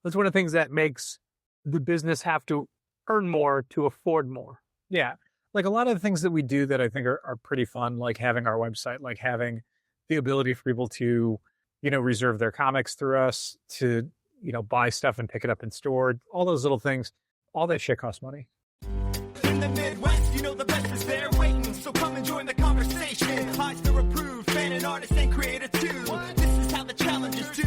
That's one of the things that makes the business have to earn more to afford more. Yeah. Like a lot of the things that we do that I think are pretty fun, like having our website, like having the ability for people to, reserve their comics through us, to, buy stuff and pick it up in store, all those little things, all that shit costs money. In the Midwest, the best is there waiting, so come and join the conversation. Eisner approved, fan and artist and creator too. This is how the challengers do.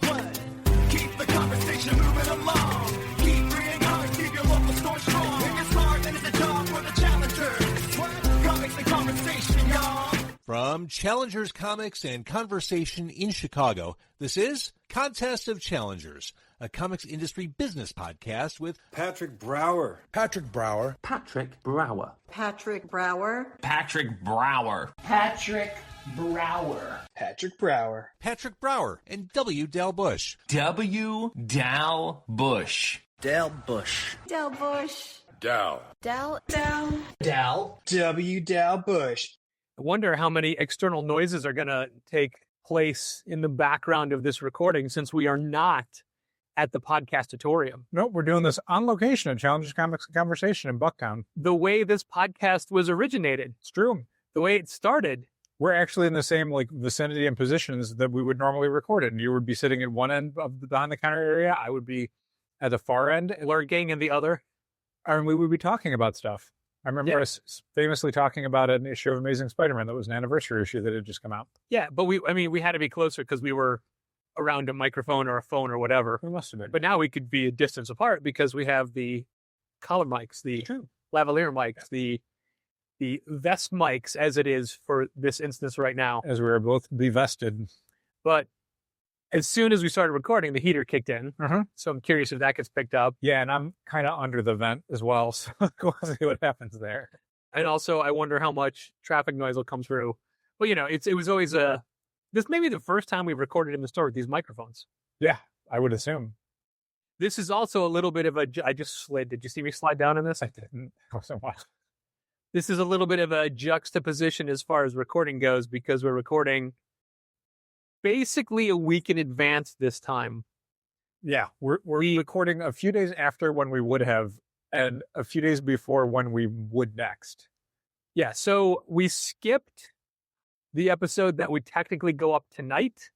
What? Keep the conversation moving along. Keep bringing comics, keep your local store strong. It's hard and it's a job for the challengers. What? Comics and conversation, y'all. From Challengers Comics and Conversation in Chicago, this is Contest of Challengers, a comics industry business podcast with Patrick Brower. Patrick Brower. Patrick Brower. Patrick Brower. Patrick Brower. Patrick Brower. Patrick Brower. Patrick Brower and W. Dal Bush. W. Dal Bush. Dal Bush. Dal Bush. Dal. Dal. Dal. Dal. W. Dal Bush. I wonder how many external noises are going to take place in the background of this recording, since we are not at the podcastatorium. Nope, we're doing this on location at Challengers Comics and Conversation in Bucktown. The way this podcast was originated, It's true. the way it started, We're actually in the same vicinity and positions that we would normally record it. And you would be sitting at one end of the behind the counter area. I would be at the far end, lurking in the other. and we would be talking about stuff. I remember us famously talking about an issue of Amazing Spider-Man that was an anniversary issue that had just come out. Yeah, but we had to be closer because we were around a microphone or a phone or whatever. We must have been. But now we could be a distance apart because we have the collar mics, the lavalier mics, the vest mics, as it is for this instance right now. As we were both divested. But as soon as we started recording, the heater kicked in. So I'm curious if that gets picked up. Yeah, and I'm kind of under the vent as well, so we'll see what happens there. And also, I wonder how much traffic noise will come through. But, it was always this may be the first time we've recorded in the store with these microphones. Yeah, I would assume. This is also a little bit of I just slid. Did you see me slide down in this? I didn't. It was a while. This is a little bit of a juxtaposition as far as recording goes, because we're recording basically a week in advance this time. Yeah, we're recording a few days after when we would have, and a few days before when we would next. Yeah, so we skipped the episode that would technically go up tonight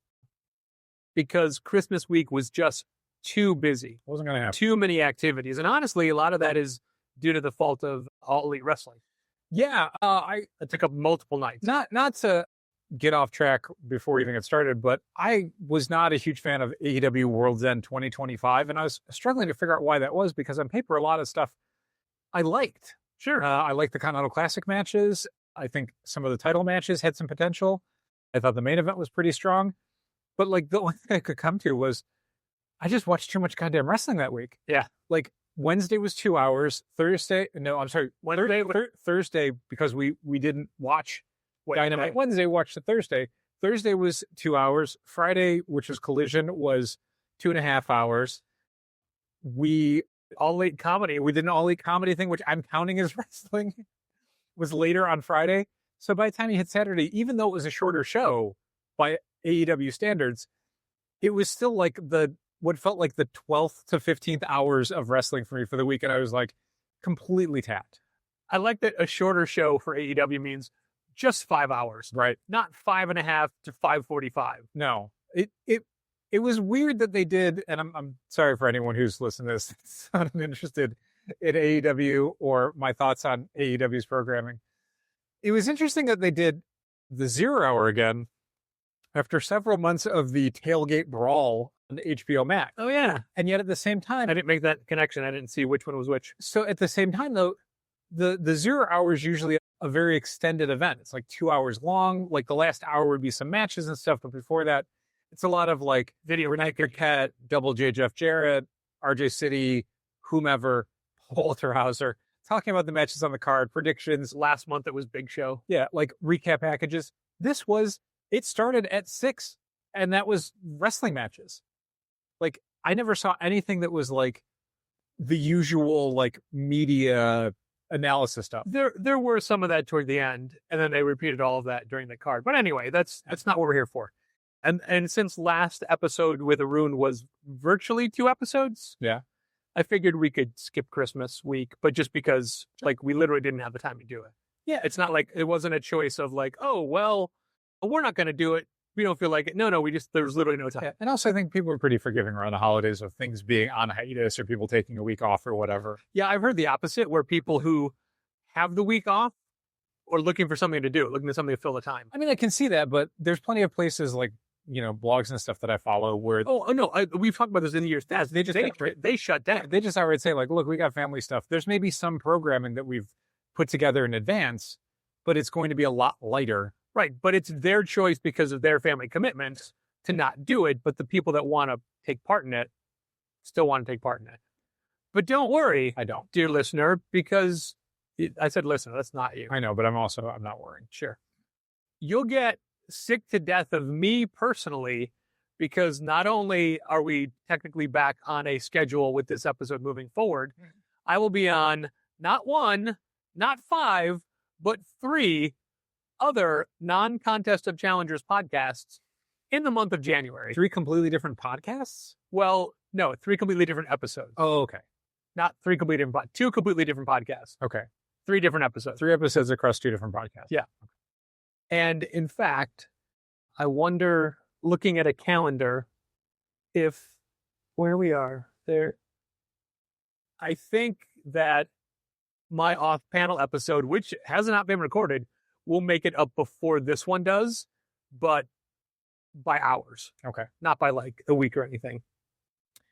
because Christmas week was just too busy. Wasn't going to happen. Too many activities. And honestly, a lot of that is due to the fault of All Elite Wrestling. Yeah, It took up multiple nights. Not to get off track before we even get started, but I was not a huge fan of AEW World's End 2025, and I was struggling to figure out why that was, because on paper, a lot of stuff I liked. Sure. I liked the Continental Classic matches. I think some of the title matches had some potential. I thought the main event was pretty strong. But the only thing I could come to was I just watched too much goddamn wrestling that week. Yeah. Wednesday was 2 hours. Thursday, because we didn't watch Dynamite Wednesday, watched the Thursday. Thursday was 2 hours. Friday, which was Collision, was 2.5 hours. We did an all elite comedy thing, which I'm counting as wrestling, was later on Friday. So by the time you hit Saturday, even though it was a shorter show by AEW standards, it was still what felt like the 12th to 15th hours of wrestling for me for the week. And I was completely tapped. I like that a shorter show for AEW means just 5 hours, right? Not 5.5 to 5:45. No, it was weird that they did. And I'm sorry for anyone who's listening to this, that's not interested in AEW or my thoughts on AEW's programming. It was interesting that they did the 0 hour again after several months of the tailgate brawl on HBO Max. Oh yeah. And yet at the same time, I didn't make that connection. I didn't see which one was which. So at the same time though, the 0 hour is usually a very extended event. It's 2 hours long. The last hour would be some matches and stuff, but before that, it's a lot of video. Renee Paquette, Double J Jeff Jarrett, RJ City, whomever, Walter Hauser, talking about the matches on the card, predictions. Last month it was Big Show. Yeah, recap packages. It started at 6, and that was wrestling matches. I never saw anything that was the usual media analysis stuff. There were some of that toward the end, and then they repeated all of that during the card. But anyway, that's not what we're here for. And since last episode with Arun was virtually 2 episodes, Yeah. I figured we could skip Christmas week, but just because like we literally didn't have the time to do it. Yeah. It's not like it wasn't a choice of like, oh, well, we're not going to do it. We don't feel like it. No, there's literally no time. Yeah. And also I think people are pretty forgiving around the holidays of things being on hiatus or people taking a week off or whatever. Yeah, I've heard the opposite where people who have the week off are looking for something to do, looking for something to fill the time. I mean, I can see that, but there's plenty of places like, blogs and stuff that I follow where Oh, no, we've talked about this in the years past. They shut down. they just outright say like, look, we got family stuff. There's maybe some programming that we've put together in advance, but it's going to be a lot lighter. Right, but it's their choice because of their family commitments to not do it, but the people that want to take part in it still want to take part in it. But don't worry, I don't. dear listener, because I said listener, that's not you. I know, but I'm not worried. Sure. You'll get sick to death of me personally, because not only are we technically back on a schedule with this episode moving forward, I will be on not 1, not 5, but 3 other non-Contest of Challengers podcasts in the month of January. 3 completely different podcasts? Well, no, 3 completely different episodes. Oh, okay. Not 3 completely different, 2 completely different podcasts. Okay. 3 different episodes. 3 episodes across 2 different podcasts. Yeah. And in fact, I wonder, looking at a calendar, if where we are there, I think that my off-panel episode, which has not been recorded, will make it up before this one does, but by hours. Okay. Not by like a week or anything.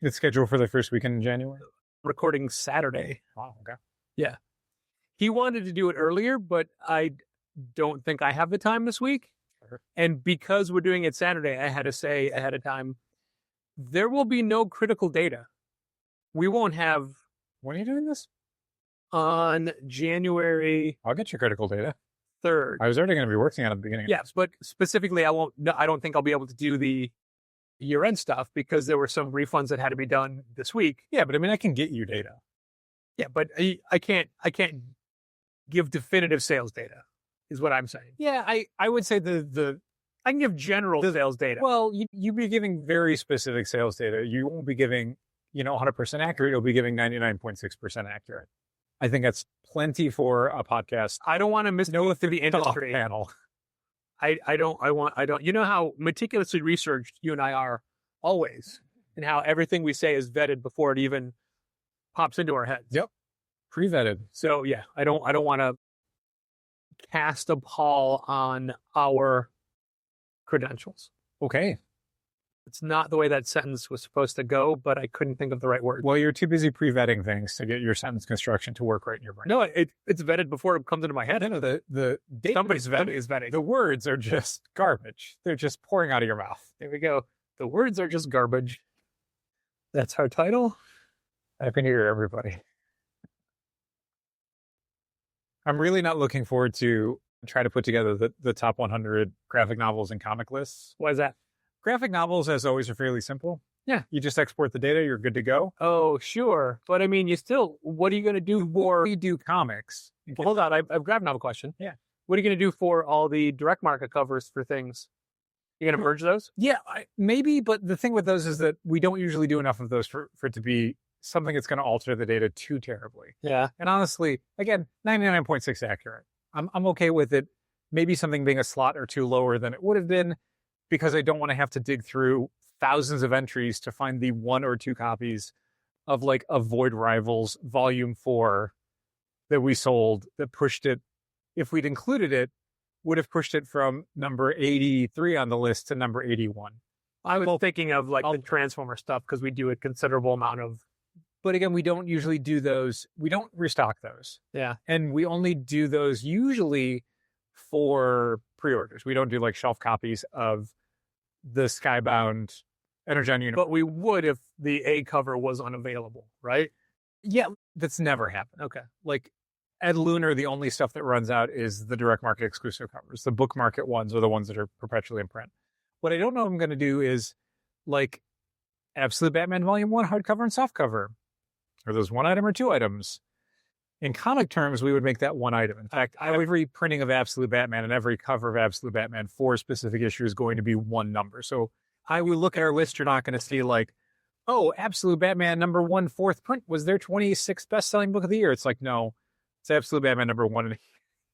It's scheduled for the first weekend in January? Recording Saturday. Wow, okay. Yeah. He wanted to do it earlier, but I don't think I have the time this week. Sure. And because we're doing it Saturday, I had to say ahead of time, there will be no critical data. We won't have... When are you doing this? On January... I'll get your critical data. 3rd. I was already going to be working on it at the beginning. Yes, but specifically, I don't think I'll be able to do the year-end stuff because there were some refunds that had to be done this week. Yeah, but I mean, I can get you data. Yeah, but I can't give definitive sales data, is what I'm saying. Yeah, I would say I can give general sales data. Well, you'd be giving very specific sales data. You won't be giving, 100% accurate. You'll be giving 99.6% accurate. I think that's plenty for a podcast. I don't want to mislead through the industry. Panel. I don't. You know how meticulously researched you and I are always, and how everything we say is vetted before it even pops into our heads. Yep. Pre-vetted. So yeah, I don't want to cast a pall on our credentials. Okay. It's not the way that sentence was supposed to go, but I couldn't think of the right word. Well, you're too busy pre-vetting things to get your sentence construction to work right in your brain. No, it's vetted before it comes into my head. No, the data Somebody's vetting. The words are just garbage. They're just pouring out of your mouth. There we go. The words are just garbage. That's our title. Happy New Year, everybody. I'm really not looking forward to try to put together the top 100 graphic novels and comic lists. Why is that? Graphic novels, as always, are fairly simple. Yeah. You just export the data, you're good to go. Oh, sure. But I mean, what are you going to do for... We do comics. Well, hold on, I've grabbed another question. Yeah. What are you going to do for all the direct market covers for things? You're going to merge those? Yeah, maybe, but the thing with those is that we don't usually do enough of those for it to be something that's going to alter the data too terribly. Yeah. And honestly, again, 99.6 accurate. I'm okay with it. Maybe something being a slot or 2 lower than it would have been, because I don't want to have to dig through thousands of entries to find the 1 or 2 copies of like Avoid Rivals Volume 4 that we sold that pushed it, if we'd included it, would have pushed it from number 83 on the list to number 81. I was thinking of like the Transformer stuff because we do a considerable amount of... But again, we don't usually do those. We don't restock those. Yeah. And we only do those usually for pre-orders. We don't do like shelf copies of the Skybound Energon universe. But we would if the A cover was unavailable, right? Yeah, that's never happened. Okay. Like at Lunar, the only stuff that runs out is the direct market exclusive covers. The book market ones are the ones that are perpetually in print. What I don't know I'm going to do is like Absolute Batman Volume 1 hardcover and softcover. Are those 1 item or 2 items? In comic terms, we would make that one item. In fact, every printing of Absolute Batman and every cover of Absolute Batman for a specific issue is going to be one number. So I would look at our list. You're not going to see like, oh, Absolute Batman number 1, 4th print was their 26th best-selling book of the year. It's like, no, it's Absolute Batman number 1, and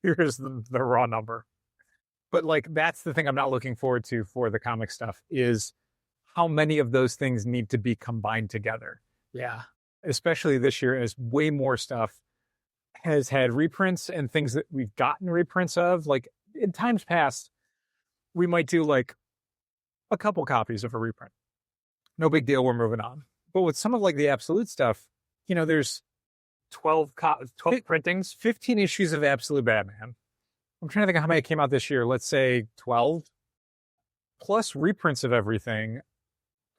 here's the raw number. But like, that's the thing I'm not looking forward to for the comic stuff is how many of those things need to be combined together. Yeah. Especially this year, as way more stuff has had reprints and things that we've gotten reprints of. Like in times past, we might do like a couple copies of a reprint. No big deal. We're moving on. But with some of like the Absolute stuff, you know, there's 12 printings, 15 issues of Absolute Batman. I'm trying to think of how many came out this year. Let's say 12 plus reprints of everything.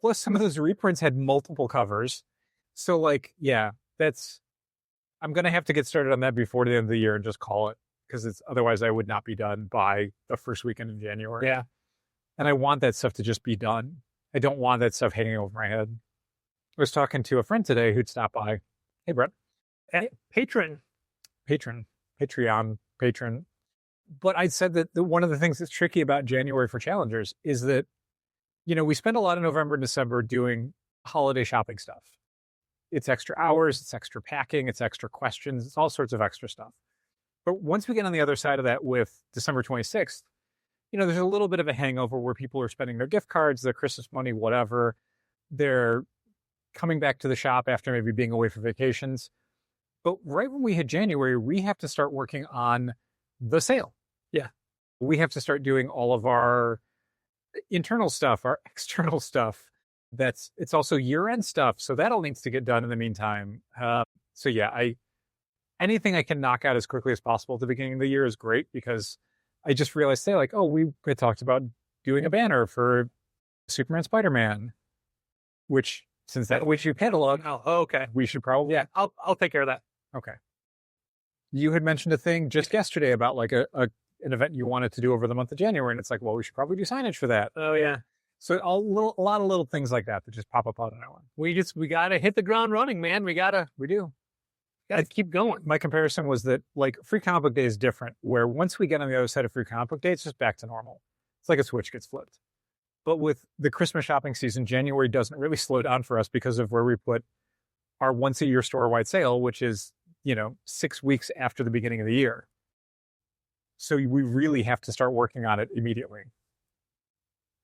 Plus some of those reprints had multiple covers. So like, yeah, I'm going to have to get started on that before the end of the year and just call it, because otherwise I would not be done by the first weekend in January. Yeah. And I want that stuff to just be done. I don't want that stuff hanging over my head. I was talking to a friend today who'd stop by. Hey, Brett. Patron. Patreon. But I said that one of the things that's tricky about January for challengers is that, you know, we spend a lot of November and December doing holiday shopping stuff. It's extra hours, it's extra packing, it's extra questions, it's all sorts of extra stuff. But once we get on the other side of that with December 26th, you know, there's a little bit of a hangover where people are spending their gift cards, their Christmas money, whatever. They're coming back to the shop after maybe being away for vacations. But right when we hit January, we have to start working on the sale. Yeah. We have to start doing all of our internal stuff, our external stuff. It's also year-end stuff, so that all needs to get done in the meantime. So yeah, anything I can knock out as quickly as possible at the beginning of the year is great, because I just realized today, like, oh, we had talked about doing a banner for Superman Spider-Man, which you catalog. Oh, okay. We should probably. Yeah, I'll take care of that. Okay. You had mentioned a thing just yesterday about like an event you wanted to do over the month of January, and it's like, well, we should probably do signage for that. Oh yeah. So a lot of little things like that just pop up out of nowhere. We gotta hit the ground running, man. We do. Gotta keep going. My comparison was that like Free Comic Book Day is different, where once we get on the other side of Free Comic Book Day, it's just back to normal. It's like a switch gets flipped. But with the Christmas shopping season, January doesn't really slow down for us because of where we put our once a year store-wide sale, which is, you know, 6 weeks after the beginning of the year. So we really have to start working on it immediately.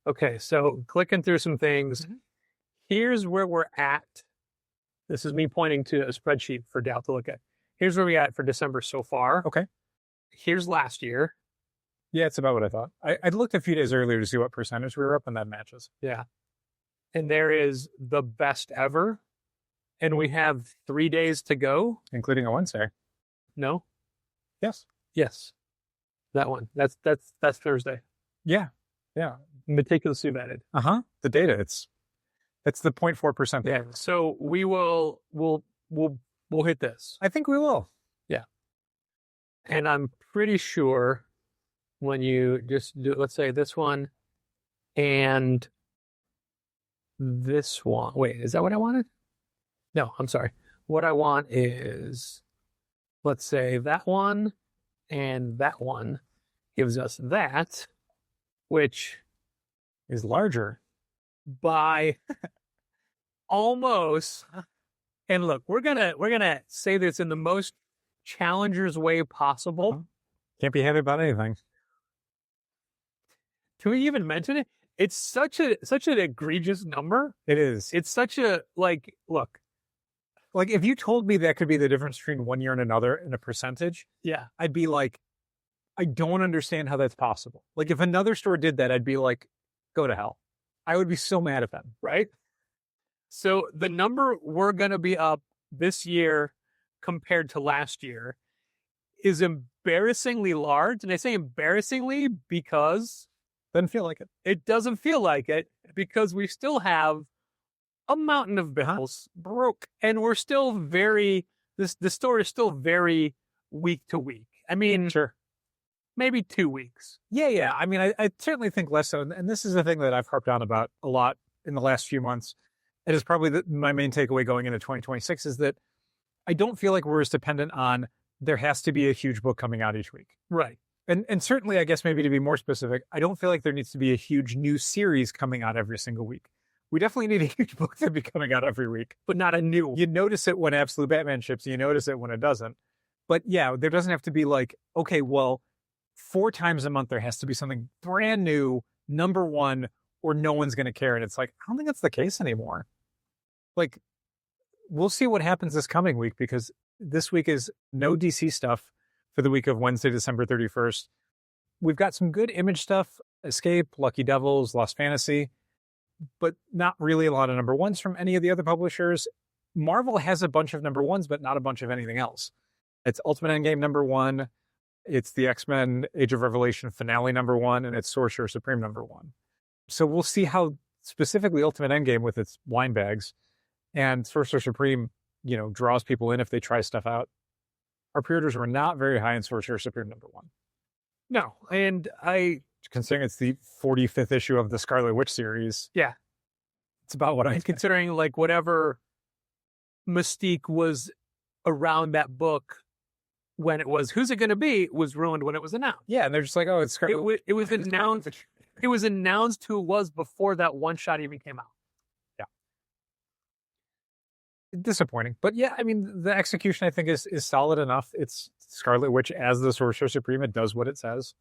Okay, so clicking through some things. Here's where we're at. This is me pointing to a spreadsheet for Dal to look at. Here's where we're at for December so far. Okay. Here's last year. Yeah, it's about what I thought. I looked a few days earlier to see what percentage we were up, and that matches. Yeah. And there is the best ever. And we have 3 days to go. Including a Wednesday. No? Yes. Yes. That one. That's Thursday. Yeah. Meticulously vetted. The data. That's the 0.4%. Yeah. So we'll hit this. I think we will. Yeah. And I'm pretty sure when you just do, let's say this one and this one. Wait, is that what I wanted? No, I'm sorry. What I want is, let's say that one and that one gives us that, which is larger by almost. And look, we're gonna say this in the most challengers way possible. Can't be happy about anything. Can we even mention it? It's such an egregious number. It is. It's such a look. Like if you told me that could be the difference between one year and another in a percentage, yeah, I'd be like, I don't understand how that's possible. Like if another store did that, I'd be like, go to hell. I would be so mad at them. Right? So the number we're going to be up this year compared to last year is embarrassingly large. And I say embarrassingly because doesn't feel like it. It doesn't feel like it because we still have a mountain of bills broke, and we're still the store is still very week to week. I mean, sure. Maybe 2 weeks. Yeah. I mean, I certainly think less so. And this is the thing that I've harped on about a lot in the last few months. It is probably my main takeaway going into 2026 is that I don't feel like we're as dependent on there has to be a huge book coming out each week. Right. And certainly, I guess maybe to be more specific, I don't feel like there needs to be a huge new series coming out every single week. We definitely need a huge book to be coming out every week. But not a new one. You notice it when Absolute Batman ships, you notice it when it doesn't. But yeah, there doesn't have to be like, okay, well, 4 times a month there has to be something brand new, number one, or no one's going to care. And it's like, I don't think that's the case anymore. Like, we'll see what happens this coming week, because this week is no DC stuff for the week of Wednesday, December 31st. We've got some good Image stuff, Escape, Lucky Devils, Lost Fantasy, but not really a lot of number ones from any of the other publishers. Marvel has a bunch of number ones, but not a bunch of anything else. It's Ultimate Endgame number 1, it's the X-Men Age of Revelation finale number 1, and it's Sorcerer Supreme number 1. So we'll see how specifically Ultimate Endgame with its wine bags and Sorcerer Supreme, draws people in if they try stuff out. Our pre-orders were not very high in Sorcerer Supreme number 1. No. And considering it's the 45th issue of the Scarlet Witch series. Yeah. It's about what I think. Considering like whatever mystique was around that book when it was, who's it going to be, was ruined when it was announced. Yeah. And they're just like, oh, it's Scarlet. It was announced. It was announced who it was before that one shot even came out. Disappointing, but yeah, I mean, the execution I think is solid enough. It's Scarlet Witch as the Sorcerer Supreme. It does what it says.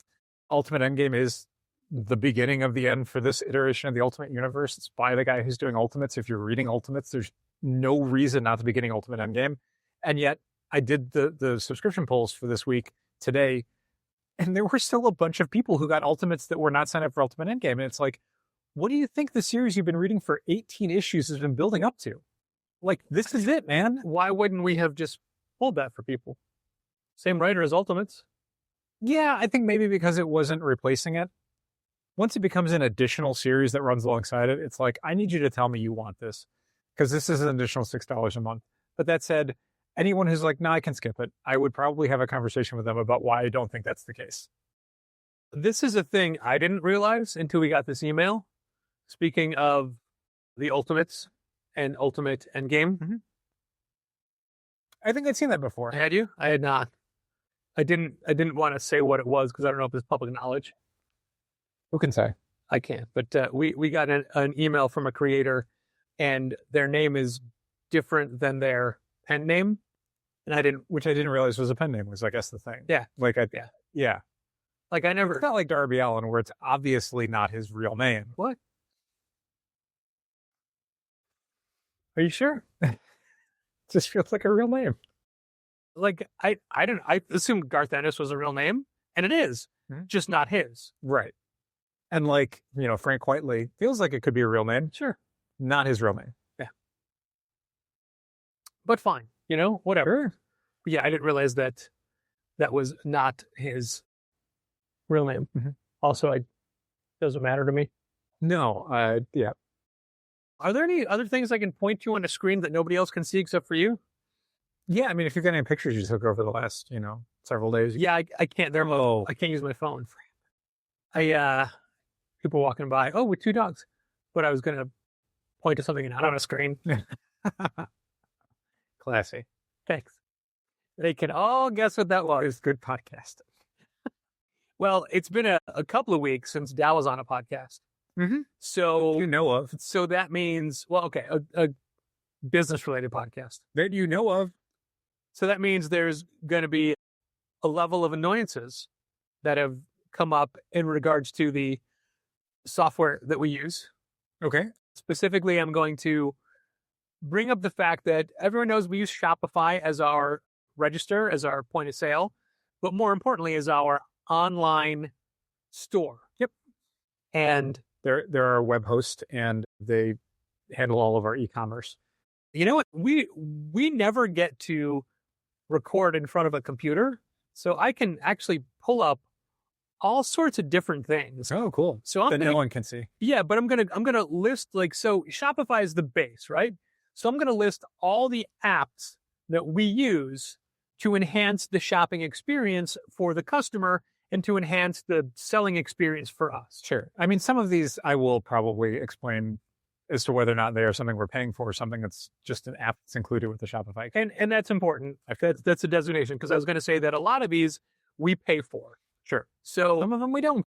Ultimate Endgame is the beginning of the end for this iteration of the Ultimate Universe. It's by the guy who's doing Ultimates. If you're reading Ultimates, there's no reason not to be getting Ultimate Endgame. And yet, I did the subscription polls for this week today, and there were still a bunch of people who got Ultimates that were not signed up for Ultimate Endgame. And it's like, what do you think the series you've been reading for 18 issues has been building up to? Like, this is it, man. Why wouldn't we have just pulled that for people? Same writer as Ultimates. Yeah, I think maybe because it wasn't replacing it. Once it becomes an additional series that runs alongside it, it's like, I need you to tell me you want this, because this is an additional $6 a month. But that said, anyone who's like, no, I can skip it, I would probably have a conversation with them about why I don't think that's the case. This is a thing I didn't realize until we got this email. Speaking of the Ultimates and Ultimate Endgame. Mm-hmm. I think I'd seen that before. Had you? I had not. I didn't want to say what it was because I don't know if it's public knowledge. Who can say? I can't. But we got an email from a creator, and their name is different than their pen name, and I didn't realize was a pen name. Was I guess the thing. Yeah. Yeah. Like I never. It's not like Darby Allin, where it's obviously not his real name. What? Are you sure? It just feels like a real name. Like I assumed Garth Ennis was a real name, and it is, just not his. Right. And like, Frank Whiteley feels like it could be a real name. Sure. Not his real name. Yeah. But fine, whatever. Sure. Yeah, I didn't realize that was not his real name. Mm-hmm. Also, it doesn't matter to me. No, yeah. Are there any other things I can point to on the screen that nobody else can see except for you? Yeah, I mean, if you've got any pictures you took over the last, several days. Yeah, I can't. I can't use my phone. People walking by. Oh, with 2 dogs. But I was going to point to something not on a screen. Classy. Thanks. They can all guess what that was. Good podcast. Well, it's been a couple of weeks since Dow was on a podcast. Mm-hmm. So you know of. So that means, a business-related podcast. That you know of. So that means there's going to be a level of annoyances that have come up in regards to the software that we use. Okay. Specifically, I'm going to bring up the fact that everyone knows we use Shopify as our register, as our point of sale, but more importantly, as our online store. Yep. And they're our web host, and they handle all of our e-commerce. You know what? We never get to record in front of a computer, so I can actually pull up all sorts of different things. Oh, cool. So no one can see. Yeah, but I'm gonna list so Shopify is the base, right? So I'm gonna list all the apps that we use to enhance the shopping experience for the customer and to enhance the selling experience for us. Sure. I mean, some of these I will probably explain as to whether or not they are something we're paying for or something that's just an app that's included with the Shopify. And that's important. That's a designation, because I was going to say that a lot of these we pay for. Sure. So Some of them we don't.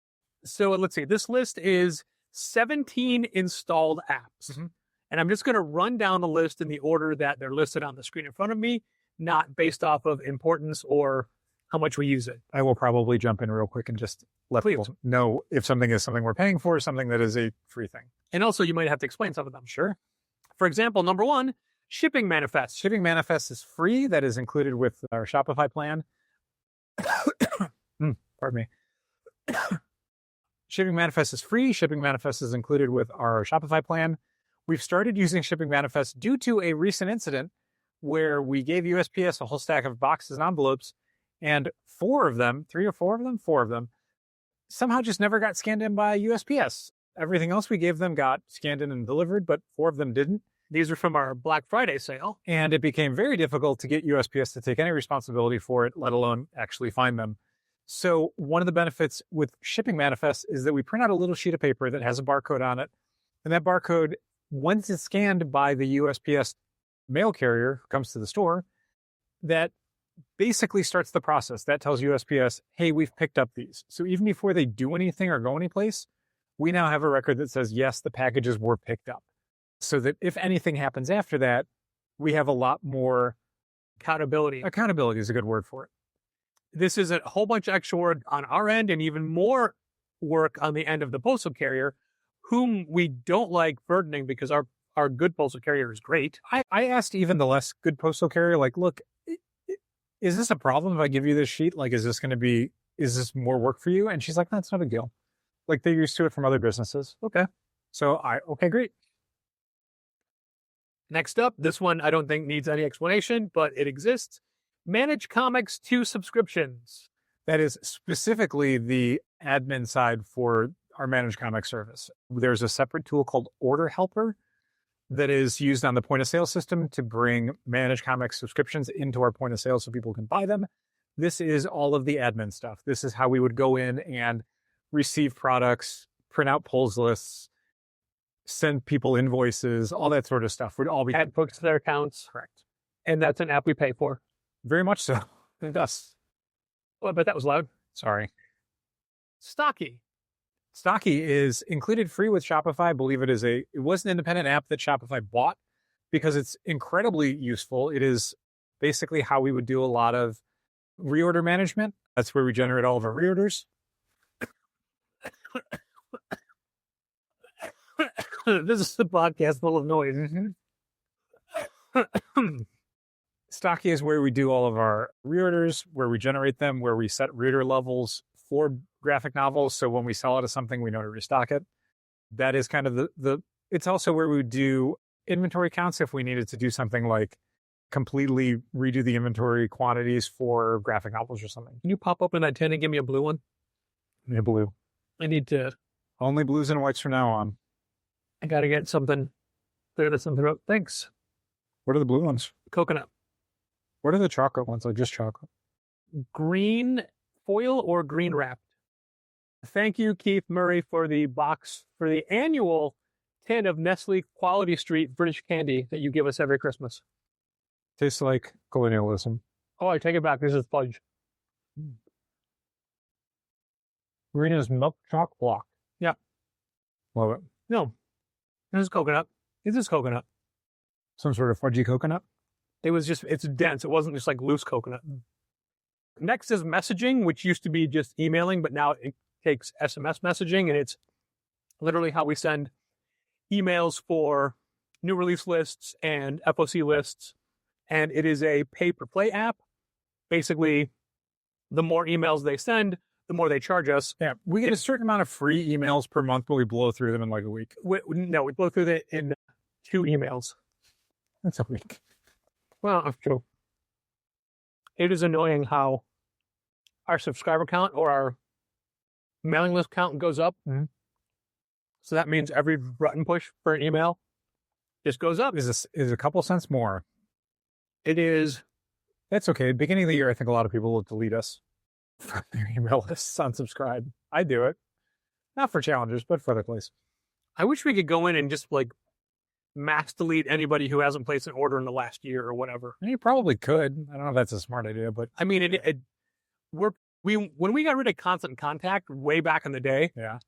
So let's see. This list is 17 installed apps. Mhm. And I'm just going to run down the list in the order that they're listed on the screen in front of me, not based off of importance or how much we use it. I will probably jump in real quick and just let Please. people know if something is something we're paying for or something that is a free thing. And also, you might have to explain some of them. Sure. For example, number 1, shipping manifest. Shipping manifest is free. That is included with our Shopify plan. Pardon me. Shipping manifest is free. Shipping manifest is included with our Shopify plan. We've started using shipping manifest due to a recent incident where we gave USPS a whole stack of boxes and envelopes, and 4 of them, somehow just never got scanned in by USPS. Everything else we gave them got scanned in and delivered, but 4 of them didn't. These are from our Black Friday sale. And it became very difficult to get USPS to take any responsibility for it, let alone actually find them. So one of the benefits with shipping manifest is that we print out a little sheet of paper that has a barcode on it. And that barcode, once it's scanned by the USPS mail carrier who comes to the store, that basically starts the process. That tells USPS, hey, we've picked up these. So even before they do anything or go anyplace, we now have a record that says, yes, the packages were picked up. So that if anything happens after that, we have a lot more Accountability. accountability is a good word for it. This is a whole bunch of extra work on our end and even more work on the end of the postal carrier, whom we don't like burdening because our good postal carrier is great. I asked even the less good postal carrier, like, look, is this a problem if I give you this sheet? Like, is this more work for you? And she's like, that's not a big deal. Like, they're used to it from other businesses. Okay. So okay, great. Next up, this one I don't think needs any explanation, but it exists. Manage Comics 2 subscriptions. That is specifically the admin side for our Managed Comics service. There's a separate tool called Order Helper that is used on the point of sale system to bring Managed Comics subscriptions into our point of sale so people can buy them. This is all of the admin stuff. This is how we would go in and receive products, print out pulls lists, send people invoices, all that sort of stuff. Would all be Add books to their accounts. correct. And that's an app we pay for. Very much so. It does. Oh, I bet that was loud. Sorry. Stocky. Stocky is included free with Shopify. I believe it was an independent app that Shopify bought because it's incredibly useful. It is basically how we would do a lot of reorder management. That's where we generate all of our reorders. This is the podcast full of noise. Stocky is where we do all of our reorders, where we generate them, where we set reader levels for graphic novels. So when we sell out of something, we know to restock it. That is kind of it's also where we do inventory counts if we needed to do something like completely redo the inventory quantities for graphic novels or something. Can you pop open that tin and give me a blue one? Yeah, blue. I need to. Only blues and whites from now on. I got to get something. Clear this in the throat. Thanks. What are the blue ones? Coconut. What are the chocolate ones? Like just chocolate? Green foil or green wrapped. Thank you, Keith Murray, for the box, for the annual tin of Nestle Quality Street British candy that you give us every Christmas. Tastes like colonialism. Oh, I take it back. This is fudge. Green is milk chocolate block. Yeah. Love it. No. This is coconut. This is coconut. Some sort of fudgy coconut? It's dense. It wasn't just like loose coconut. Next is messaging, which used to be just emailing, but now it takes SMS messaging, and it's literally how we send emails for new release lists and FOC lists. And it is a pay-per-play app. Basically, the more emails they send, the more they charge us. Yeah, we get a certain amount of free emails per month, but we blow through them in like a week. We blow through it in 2 emails. That's a week. Well, that's true. It is annoying how our subscriber count or our mailing list count goes up. Mm-hmm. So that means every button push for an email just goes up. Is a couple cents more. It is. That's okay. Beginning of the year, I think a lot of people will delete us from their email lists, unsubscribe. I do it. Not for challengers, but for other places. I wish we could go in and just like mass delete anybody who hasn't placed an order in the last year or whatever. You probably could. I don't know if that's a smart idea, but I mean, when we got rid of Constant Contact way back in the day, yeah,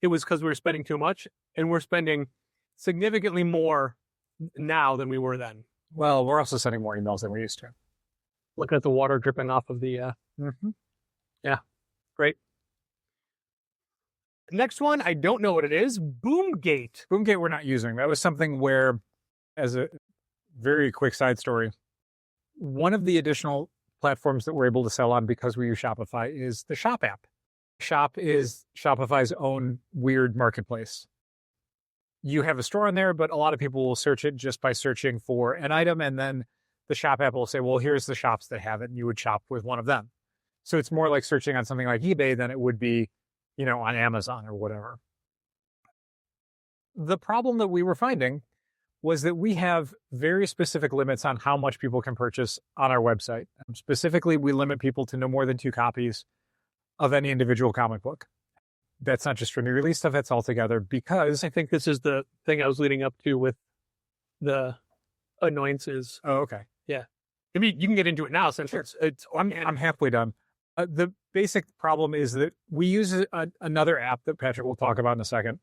it was because we were spending too much, and we're spending significantly more now than we were then. Well, we're also sending more emails than we used to. Looking at the water dripping off of the, yeah, great. Next one, I don't know what it is. Boomgate. Boomgate we're not using. That was something where, as a very quick side story, one of the additional platforms that we're able to sell on because we use Shopify is the Shop app. Shop is Shopify's own weird marketplace. You have a store on there, but a lot of people will search it just by searching for an item, and then the Shop app will say, well, here's the shops that have it, and you would shop with one of them. So it's more like searching on something like eBay than it would be, on Amazon or whatever. The problem that we were finding was that we have very specific limits on how much people can purchase on our website. Specifically, we limit people to no more than 2 copies of any individual comic book. That's not just for new release stuff, that's altogether, because I think this is the thing I was leading up to with the annoyances. Oh, okay. Yeah. I mean, you can get into it now since I'm halfway done. The basic problem is that we use another app that Patrick will talk about in a second,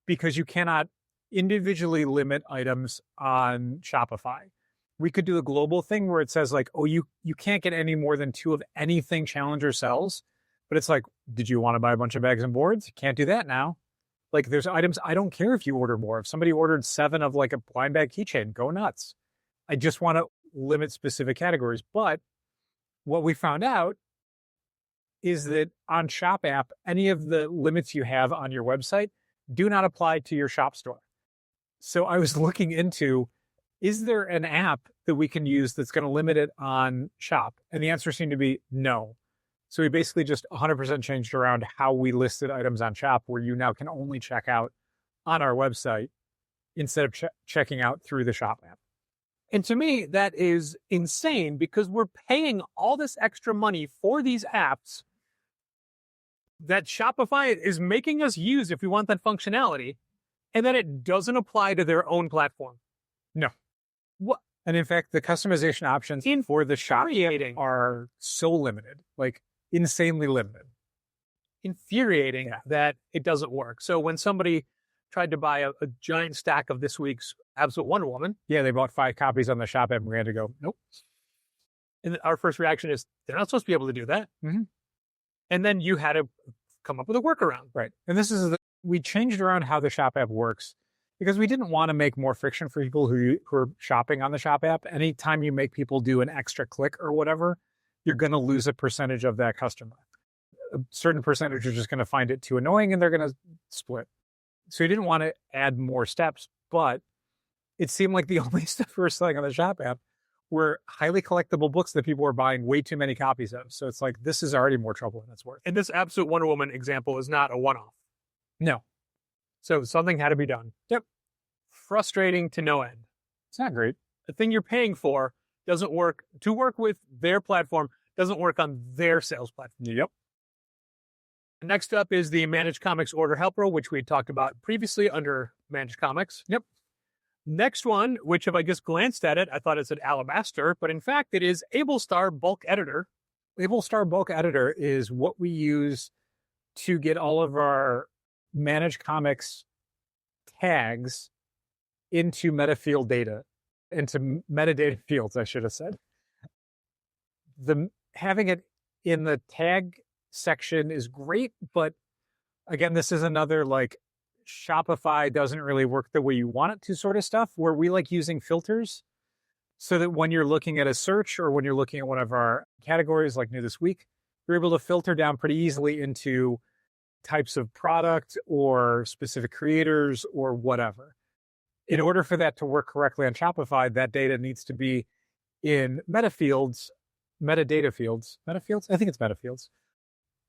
because you cannot individually limit items on Shopify. We could do a global thing where it says like, oh, you can't get any more than 2 of anything Challenger sells. But it's like, did you want to buy a bunch of bags and boards? You can't do that now. Like, there's items, I don't care if you order more. If somebody ordered 7 of like a blind bag keychain, go nuts. I just want to limit specific categories. But what we found out is that on Shop app, any of the limits you have on your website do not apply to your shop store. So I was looking into, is there an app that we can use that's going to limit it on Shop? And the answer seemed to be no. So we basically just 100% changed around how we listed items on Shop, where you now can only check out on our website instead of checking out through the Shop app. And to me, that is insane, because we're paying all this extra money for these apps that Shopify is making us use if we want that functionality, and then it doesn't apply to their own platform. No. What? And in fact, the customization options for the Shop are so limited, like insanely limited. Infuriating that it doesn't work. So when somebody tried to buy a giant stack of this week's Absolute Wonder Woman. Yeah, they bought 5 copies on the Shop app, and we had to go, nope. And our first reaction is, they're not supposed to be able to do that. Mm-hmm. And then you had to come up with a workaround. Right. And this is, we changed around how the Shop app works because we didn't want to make more friction for people who are shopping on the Shop app. Anytime you make people do an extra click or whatever, you're going to lose a percentage of that customer. A certain percentage are just going to find it too annoying, and they're going to split. So you didn't want to add more steps, but it seemed like the only stuff we were selling on the Shop app were highly collectible books that people were buying way too many copies of. So it's like, this is already more trouble than it's worth. And this Absolute Wonder Woman example is not a one-off. No. So something had to be done. Yep. Frustrating to no end. It's not great. The thing you're paying for doesn't work. To work with their platform doesn't work on their sales platform. Yep. Next up is the Managed Comics Order Helper, which we had talked about previously under Managed Comics. Yep. Next one, which if I just glanced at it, I thought it said Alabaster, but in fact it is AbleStar Bulk Editor. AbleStar Bulk Editor is what we use to get all of our Managed Comics tags into metafield data, into metadata fields, I should have said. Having it in the tag section is great, but again, this is another like Shopify doesn't really work the way you want it to sort of stuff, where we like using filters so that when you're looking at a search or when you're looking at one of our categories like New This Week, you're able to filter down pretty easily into types of product or specific creators or whatever. In order for that to work correctly on Shopify, that data needs to be in metadata fields, I think it's metafields,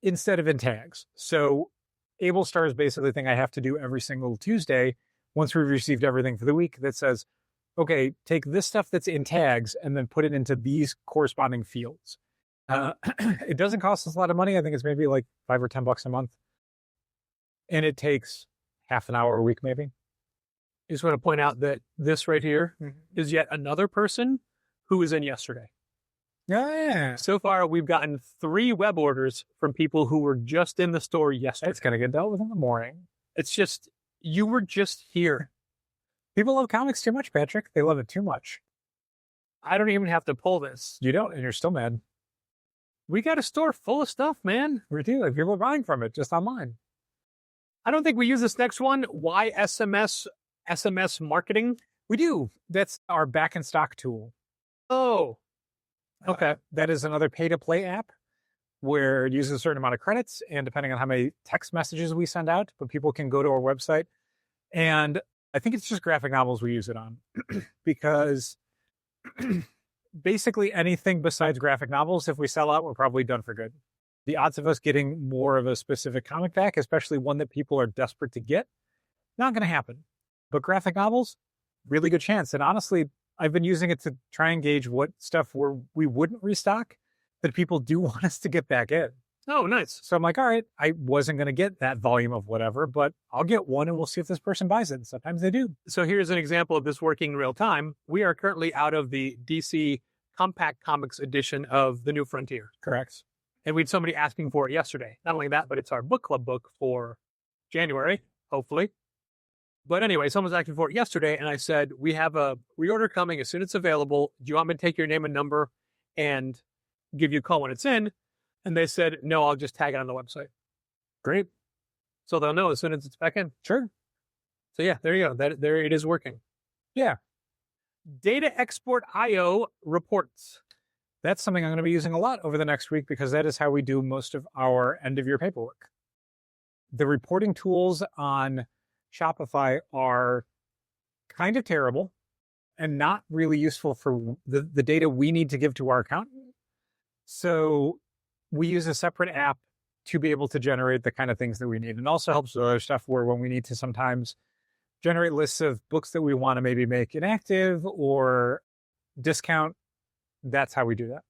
instead of in tags. So AbleStar is basically the thing I have to do every single Tuesday once we've received everything for the week that says, okay, take this stuff that's in tags and then put it into these corresponding fields. It doesn't cost us a lot of money. I think it's maybe like $5 or $10 a month. And it takes half an hour a week, maybe. Just want to point out that this right here is yet another person who was in yesterday. Yeah. So far, we've gotten 3 web orders from people who were just in the store yesterday. It's going to get dealt with in the morning. It's just, you were just here. People love comics too much, Patrick. They love it too much. I don't even have to pull this. You don't, and you're still mad. We got a store full of stuff, man. We do. Like, people are buying from it, just online. I don't think we use this next one. Why SMS marketing? We do. That's our back in stock tool. Oh, okay. That is another pay-to-play app where it uses a certain amount of credits, and depending on how many text messages we send out, but people can go to our website. And I think it's just graphic novels we use it on because basically anything besides graphic novels, if we sell out, we're probably done for good. The odds of us getting more of a specific comic back, especially one that people are desperate to get, not going to happen. But graphic novels, really good chance. And honestly, I've been using it to try and gauge what stuff we wouldn't restock that people do want us to get back in. Oh, nice. So I'm like, all right, I wasn't going to get that volume of whatever, but I'll get one and we'll see if this person buys it. And sometimes they do. So here's an example of this working in real time. We are currently out of the DC Compact Comics edition of The New Frontier. Correct. And we had somebody asking for it yesterday. Not only that, but it's our book club book for January, hopefully. But anyway, someone was asking for it yesterday, and I said, we have a reorder coming as soon as it's available. Do you want me to take your name and number and give you a call when it's in? And they said, no, I'll just tag it on the website. Great. So they'll know as soon as it's back in. Sure. So yeah, there you go. There it is working. Yeah. Data Export IO reports. That's something I'm going to be using a lot over the next week because that is how we do most of our end of year paperwork. The reporting tools on Shopify are kind of terrible and not really useful for the data we need to give to our accountant. So we use a separate app to be able to generate the kind of things that we need. And also helps with other stuff where when we need to sometimes generate lists of books that we want to maybe make inactive or discount, that's how we do that.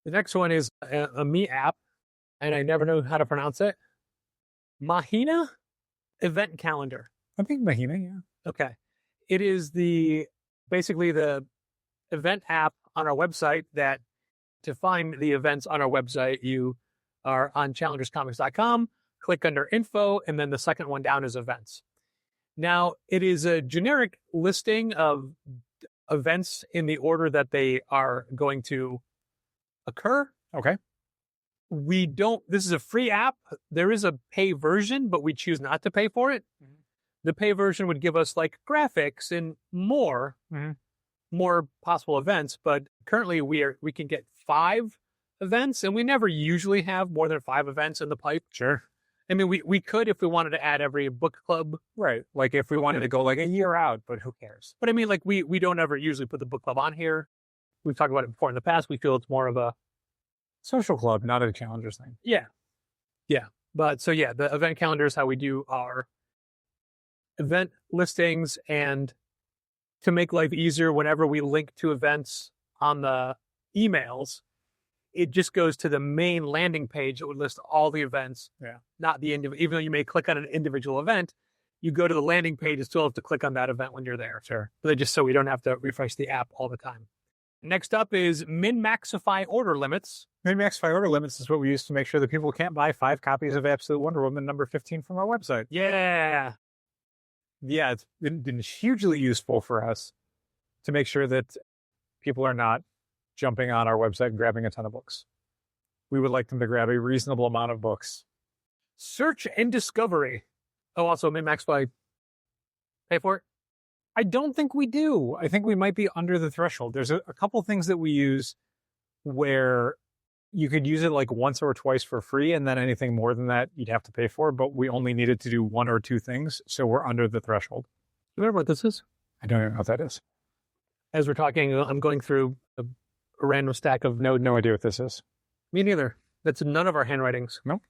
The next one is a Me app, and I never know how to pronounce it. Mahina Event Calendar. I think Mahina, yeah. Okay. It is basically the event app on our website that to find the events on our website, you are on challengerscomics.com, click under info, and then the second one down is events. Now, it is a generic listing of events in the order that they are going to occur. Okay. This is a free app. There is a pay version, but we choose not to pay for it. Mm-hmm. The pay version would give us like graphics and more possible events. But currently we can get 5 events, and we never usually have more than 5 events in the pipe. Sure. I mean, we could if we wanted to add every book club. Right. Like if we wanted to go like a year out, but who cares? But I mean, like we don't ever usually put the book club on here. We've talked about it before in the past. We feel it's more of a social club, not a challengers thing. Yeah. Yeah. But so yeah, the event calendar is how we do our event listings, and to make life easier, whenever we link to events on the emails, it just goes to the main landing page that would list all the events. Yeah. Not the even though you may click on an individual event, you go to the landing page and still have to click on that event when you're there. Sure. But just so we don't have to refresh the app all the time. Next up is min-maxify order limits. Min-maxify order limits is what we use to make sure that people can't buy 5 copies of Absolute Wonder Woman number 15 from our website. Yeah. Yeah, it's been hugely useful for us to make sure that people are not jumping on our website and grabbing a ton of books. We would like them to grab a reasonable amount of books. Search and discovery. Oh, also min-maxify. Pay for it? I don't think we do. I think we might be under the threshold. There's a couple things that we use where you could use it like once or twice for free, and then anything more than that, you'd have to pay for, but we only needed to do 1 or 2 things, so we're under the threshold. You remember what this is? I don't even know what that is. As we're talking, I'm going through a random stack of... No idea what this is. Me neither. That's none of our handwritings. No.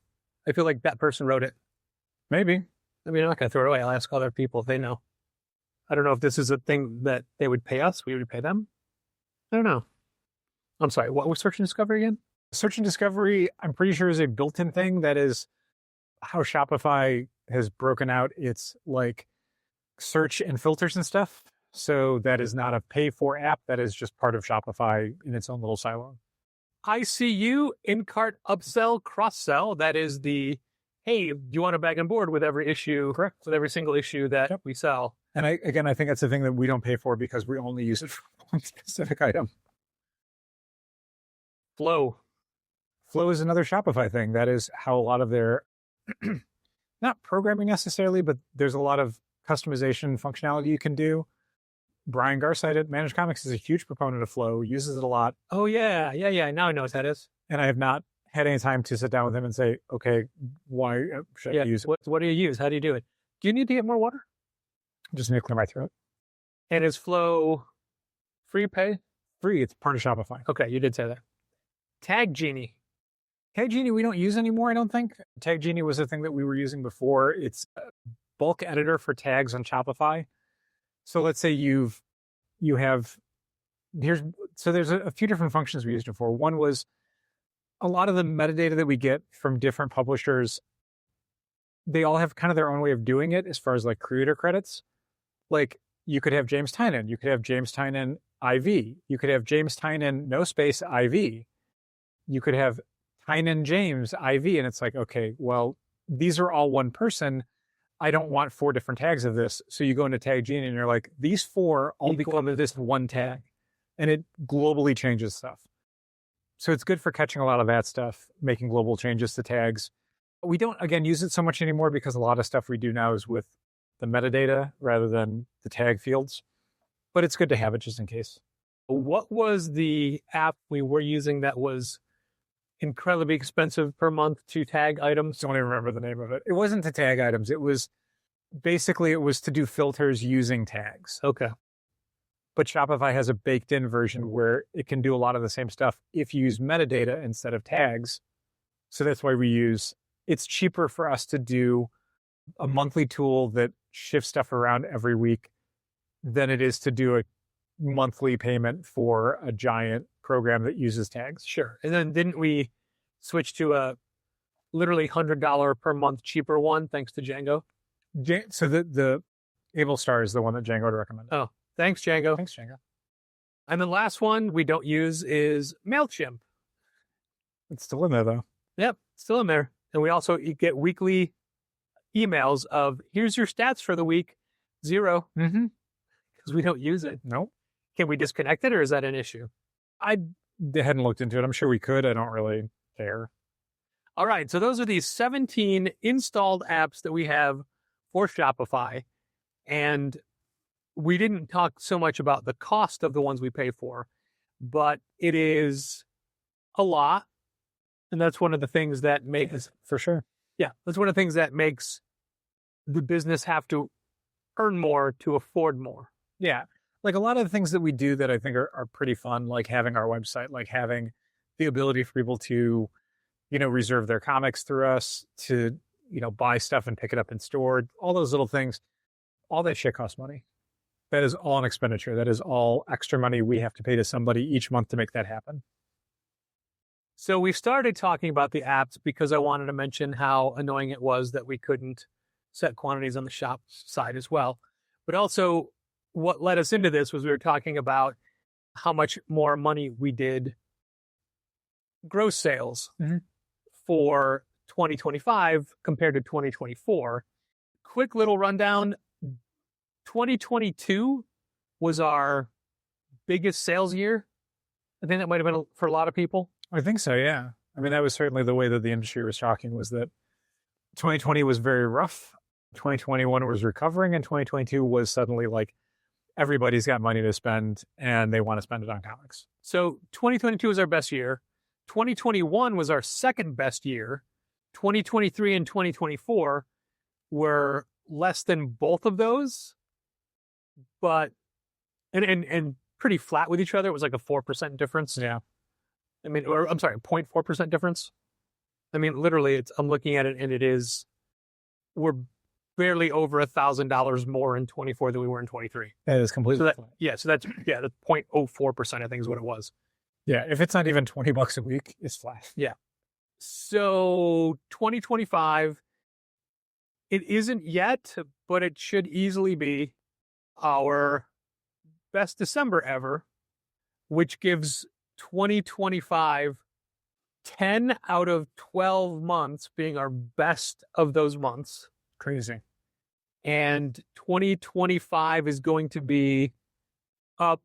I feel like that person wrote it. Maybe. I mean, I'm not going to throw it away. I'll ask other people if they know. I don't know if this is a thing that they would pay us. We would pay them. I don't know. I'm sorry. What was search and discovery again? Search and discovery, I'm pretty sure, is a built-in thing. That is how Shopify has broken out its like search and filters and stuff. So that is not a pay for app. That is just part of Shopify in its own little silo. ICU, in-cart upsell, cross-sell. That is the, hey, do you want a bag and board with every issue? Correct. With every single issue that we sell. And I think that's the thing that we don't pay for because we only use it for one specific item. Flow. Flow is another Shopify thing. That is how a lot of their, not programming necessarily, but there's a lot of customization functionality you can do. Brian Garside at Managed Comics is a huge proponent of Flow, uses it a lot. Oh, yeah. Now I know what that is. And I have not had any time to sit down with him and say, okay, why should I use it? What do you use? How do you do it? Do you need to get more water? Just need to clear my throat. And is Flow free pay? Free. It's part of Shopify. Okay, you did say that. Tag Genie. Tag Genie we don't use anymore, I don't think. Tag Genie was a thing that we were using before. It's a bulk editor for tags on Shopify. So let's say there's a few different functions we used it for. One was a lot of the metadata that we get from different publishers. They all have kind of their own way of doing it as far as like creator credits. Like you could have James Tynan, you could have James Tynan IV, you could have James Tynan no space IV, you could have Tynan James IV, and it's like, okay, well, these are all one person. I don't want 4 different tags of this. So you go into Tag Genie and you're like, these 4 all become this one tag. And it globally changes stuff. So it's good for catching a lot of that stuff, making global changes to tags. We don't, again, use it so much anymore because a lot of stuff we do now is with the metadata rather than the tag fields. But it's good to have it just in case. What was the app we were using that was incredibly expensive per month to tag items? Don't even remember the name of it. It wasn't to tag items. It was to do filters using tags. Okay. But Shopify has a baked in version where it can do a lot of the same stuff if you use metadata instead of tags. So that's why it's cheaper for us to do a monthly tool that shifts stuff around every week than it is to do a monthly payment for a giant program that uses tags. Sure. And then didn't we switch to a literally $100 per month cheaper one thanks to Django? So the Able Star is the one that Django would recommend. Oh, thanks, Django. Thanks, Django. And the last one we don't use is MailChimp. It's still in there, though. Yep, still in there. And we also get weekly emails of, here's your stats for the week, 0. Mm-hmm. Because we don't use it. Nope. Can we disconnect it or is that an issue? I hadn't looked into it. I'm sure we could. I don't really care. All right. So those are the 17 installed apps that we have for Shopify. And we didn't talk so much about the cost of the ones we pay for, but it is a lot. And that's one of the things that makes... For sure. Yeah. That's one of the things that makes the business have to earn more to afford more. Yeah. Like a lot of the things that we do that I think are pretty fun, like having our website, like having the ability for people to, reserve their comics through us, to, buy stuff and pick it up in store, all those little things, all that shit costs money. That is all an expenditure. That is all extra money we have to pay to somebody each month to make that happen. So we started talking about the apps because I wanted to mention how annoying it was that we couldn't set quantities on the shop side as well. But also what led us into this was we were talking about how much more money we did gross sales for 2025 compared to 2024. Quick little rundown. 2022 was our biggest sales year. I think that might have been for a lot of people. I think so, yeah. I mean, that was certainly the way that the industry was talking, was that 2020 was very rough. 2021 was recovering, and 2022 was suddenly like everybody's got money to spend and they want to spend it on comics. So 2022 was our best year. 2021 was our second best year. 2023 and 2024 were less than both of those, but and pretty flat with each other. It was like a 4% difference. Yeah. I mean, or I'm sorry, 0.4% difference. I mean, literally, I'm looking at it and we're barely over $1,000 more in 24 than we were in 23. That is completely flat. That's 0.04%, I think is what it was. Yeah, if it's not even $20 a week, it's flat. Yeah. So 2025, It isn't yet, but it should easily be our best December ever, which gives 2025 10 out of 12 months being our best of those months. Crazy. And 2025 is going to be up.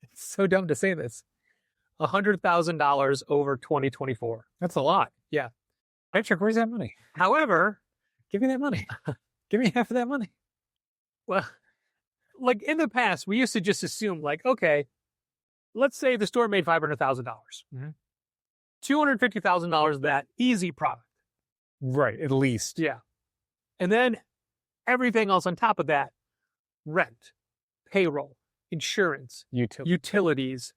It's so dumb to say this. $100,000 over 2024. That's a lot. Yeah. Patrick, where's that money? However, Give me that money. Give me half of that money. well, like in the past, we used to just assume, like, okay, let's say the store made $500,000. Mhm. $250,000 that easy product. Right, at least. Yeah. And then everything else on top of that, rent, payroll, insurance, utilities,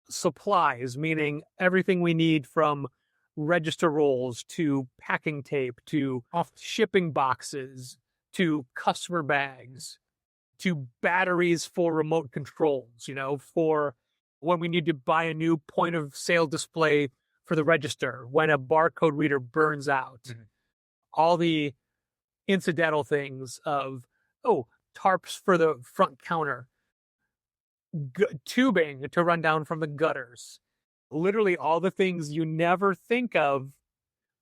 supplies, meaning everything we need from register rolls to packing tape to shipping boxes to customer bags to batteries for remote controls, for when we need to buy a new point of sale display for the register, when a barcode reader burns out, all the incidental things of, tarps for the front counter, tubing to run down from the gutters. Literally all the things you never think of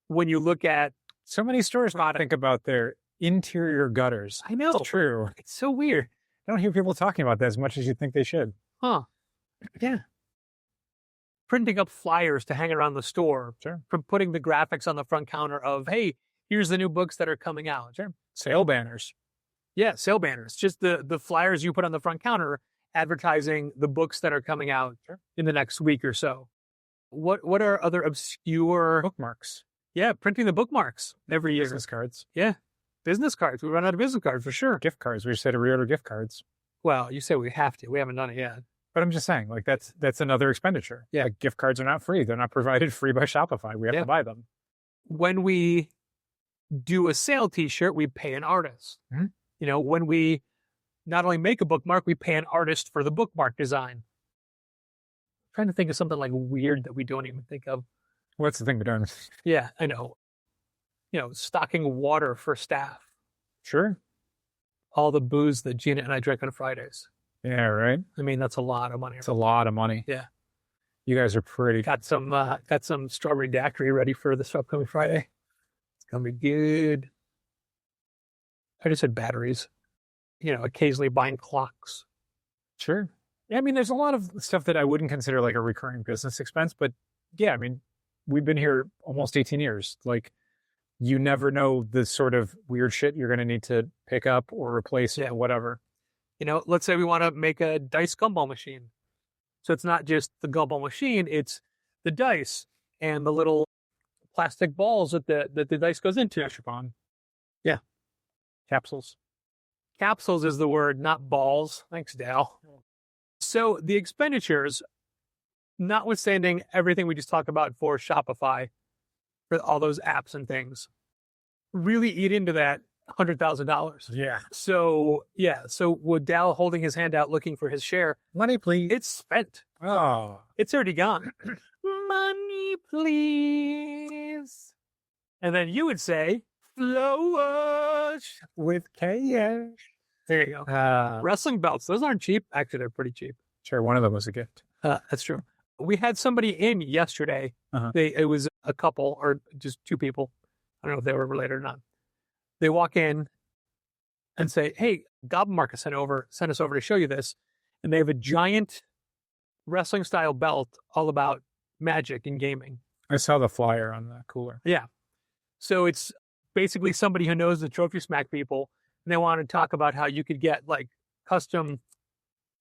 when you look at. So many stores not think about their interior gutters. I know. It's true. It's so weird. I don't hear people talking about that as much as you think they should. Huh. Yeah. Printing up flyers to hang around the store. Sure. From putting the graphics on the front counter of, hey, here's the new books that are coming out. Sure. Sale banners. Yeah, sale banners. Just the flyers you put on the front counter advertising the books that are coming out in the next week or so. What are other obscure bookmarks? Yeah, printing the bookmarks every year. Business cards. Yeah. Business cards. We run out of business cards for sure. Gift cards. We just had to reorder gift cards. Well, you say we have to. We haven't done it yet. But I'm just saying, like that's another expenditure. Yeah. Like, gift cards are not free. They're not provided free by Shopify. We have to buy them. When we do a sale t-shirt, we pay an artist. Mm-hmm. When we not only make a bookmark, we pay an artist for the bookmark design. I'm trying to think of something like weird that we don't even think of. What's the thing we're doing? Yeah, I know. Stocking water for staff. Sure. All the booze that Gina and I drink on Fridays. Yeah, right. I mean, that's a lot of money. It's a lot of money. Yeah. You guys are pretty. Got some strawberry daiquiri ready for this upcoming Friday. It's gonna be good. I just said batteries. Occasionally buying clocks. Sure. Yeah, I mean, there's a lot of stuff that I wouldn't consider like a recurring business expense, but yeah, I mean, we've been here almost 18 years. Like, you never know the sort of weird shit you're going to need to pick up or replace or whatever. Let's say we want to make a dice gumball machine. So it's not just the gumball machine, it's the dice and the little plastic balls that the dice goes into. Gashapon. Yeah. Capsules. Capsules is the word, not balls. Thanks, Dal. So the expenditures, notwithstanding everything we just talked about for Shopify, for all those apps and things, really eat into that $100,000. Yeah. So with Dal holding his hand out looking for his share, money, please. It's spent. Oh. It's already gone. Money, please. And then you would say, Flourish with cash. There you go. Wrestling belts. Those aren't cheap. Actually, they're pretty cheap. Sure. One of them was a gift. That's true. We had somebody in yesterday. It was a couple or just two people. I don't know if they were related or not. They walk in and say, hey, Goblin Market sent us over to show you this. And they have a giant wrestling style belt all about magic and gaming. I saw the flyer on the cooler. Yeah. So it's basically somebody who knows the Trophy Smack people. And they want to talk about how you could get like custom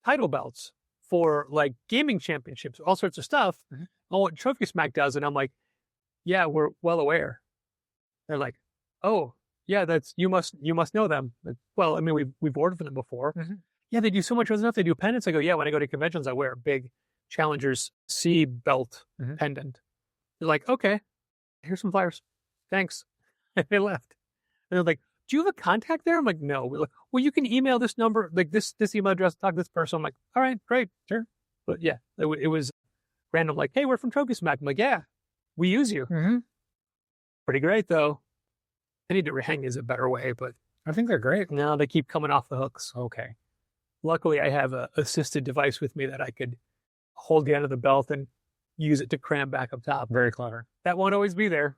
title belts for like gaming championships, all sorts of stuff. Oh, what Trophy Smack does. And I'm like, yeah, we're well aware. They're like, oh, yeah, you must know them. Well, I mean, we've ordered from them before. Yeah, they do so much other stuff. They do pendants. I go, yeah, when I go to conventions, I wear a big Challengers C belt pendant. They're like, okay, here's some flyers. Thanks. And they left. And they're like, do you have a contact there? I'm like, no. We're like, well, you can email this number, like this email address, talk to this person. I'm like, all right, great, sure. But yeah, it was random, like, hey, we're from Trophy Smack. I'm like, yeah, we use you. Pretty great, though. I need to rehang is a better way, but I think they're great. no, they keep coming off the hooks. Okay. Luckily, I have a assisted device with me that I could hold the end of the belt and use it to cram back up top. Very clever. That won't always be there.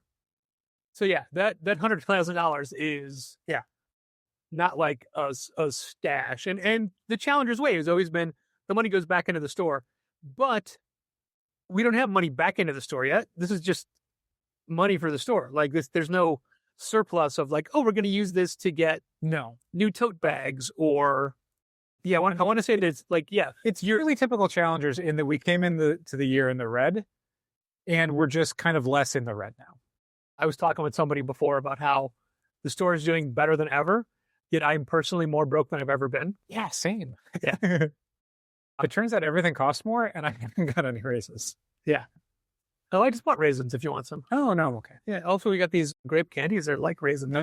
So yeah, that $100,000 is not like a stash. And the Challenger's way has always been the money goes back into the store, but we don't have money back into the store yet. This is just money for the store. Like this, there's no surplus of like, oh, we're going to use this to get new tote bags or I want to say that it's like, it's really typical Challengers in that we came to the year in the red and we're just kind of less in the red now. I was talking with somebody before about how the store is doing better than ever, yet I'm personally more broke than I've ever been. Yeah, same. Yeah. It turns out everything costs more and I haven't got any raises. Yeah. Oh, I just bought raisins if you want some. Oh, no, I'm okay. Yeah. Also, we got these grape candies. They're like raisins.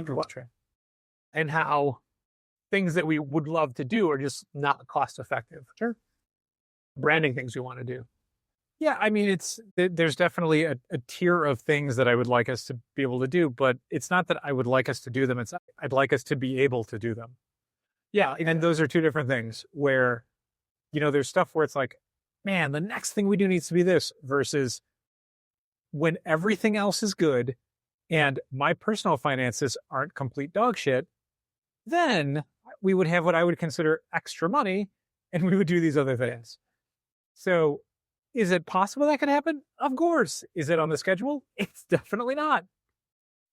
And how things that we would love to do are just not cost effective. Sure. Branding things we want to do. Yeah, I mean, there's definitely a tier of things that I would like us to be able to do, but it's not that I would like us to do them. It's I'd like us to be able to do them. Yeah. And those are two different things where, there's stuff where it's like, man, the next thing we do needs to be this versus when everything else is good and my personal finances aren't complete dog shit, then we would have what I would consider extra money and we would do these other things. So is it possible that could happen? Of course. Is it on the schedule? It's definitely not.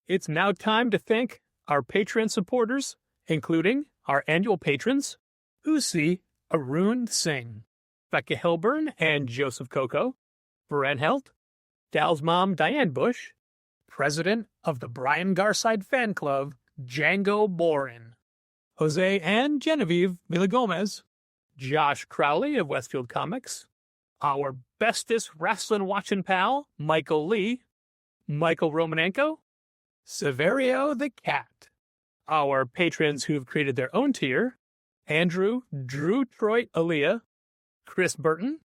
It's now time to thank our Patreon supporters, including our annual patrons, Usi Arun Singh, Becca Hilburn and Joseph Coco, Brent Helt, Dal's mom Diane Bush, president of the Brian Garside fan club, Django Boren, Jose and Genevieve Villagomez, Josh Crowley of Westfield Comics, our bestest wrestling watching pal, Michael Lee, Michael Romanenko, Severio the Cat, our patrons who've created their own tier, Andrew, Drew Troit Aaliyah, Chris Burton,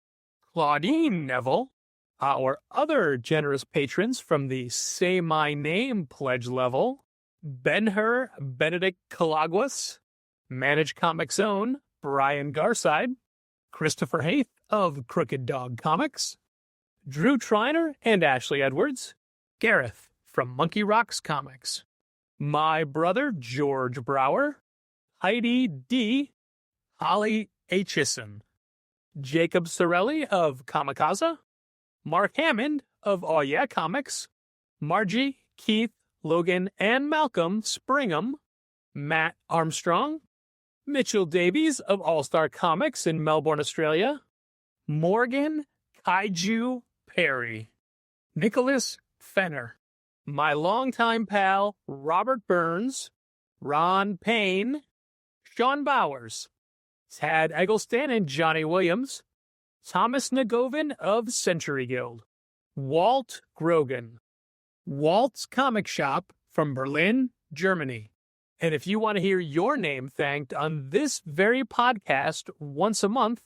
Claudine Neville, our other generous patrons from the Say My Name pledge level, Ben-Hur Benedict Calaguas, Manage Comics Own, Brian Garside, Christopher Haith of Crooked Dog Comics, Drew Triner and Ashley Edwards, Gareth from Monkey Rocks Comics, my brother George Brower, Heidi D., Holly Aitchison, Jacob Sorelli of Kamikaze, Mark Hammond of Oh Yeah Comics, Margie, Keith, Logan, and Malcolm Springham, Matt Armstrong, Mitchell Davies of All-Star Comics in Melbourne, Australia, Morgan Kaiju Perry, Nicholas Fenner, my longtime pal Robert Burns, Ron Payne, Sean Bowers, Tad Eggleston and Johnny Williams, Thomas Nagovin of Century Guild, Walt Grogan, Walt's Comic Shop from Berlin, Germany. And if you want to hear your name thanked on this very podcast once a month,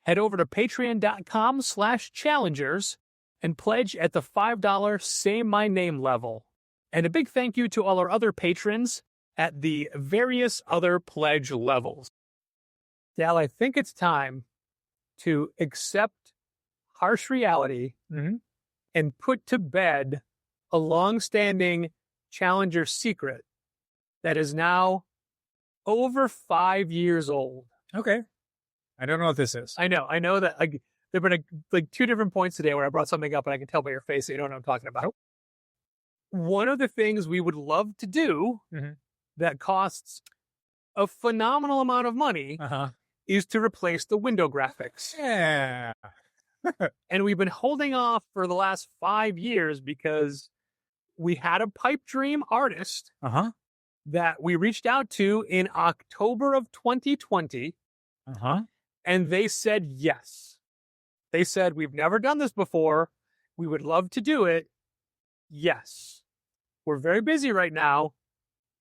head over to patreon.com/challengers and pledge at the $5 Say My Name level. And a big thank you to all our other patrons at the various other pledge levels. Dal, I think it's time to accept harsh reality and put to bed a long-standing Challenger secret that is now over 5 years old. Okay. I don't know what this is. I know that there have been like two different points today where I brought something up and I can tell by your face that you don't know what I'm talking about. One of the things we would love to do that costs a phenomenal amount of money is to replace the window graphics. Yeah. And we've been holding off for the last 5 years because we had a pipe dream artist that we reached out to in October of 2020. And they said yes. They said, we've never done this before. We would love to do it. Yes. We're very busy right now.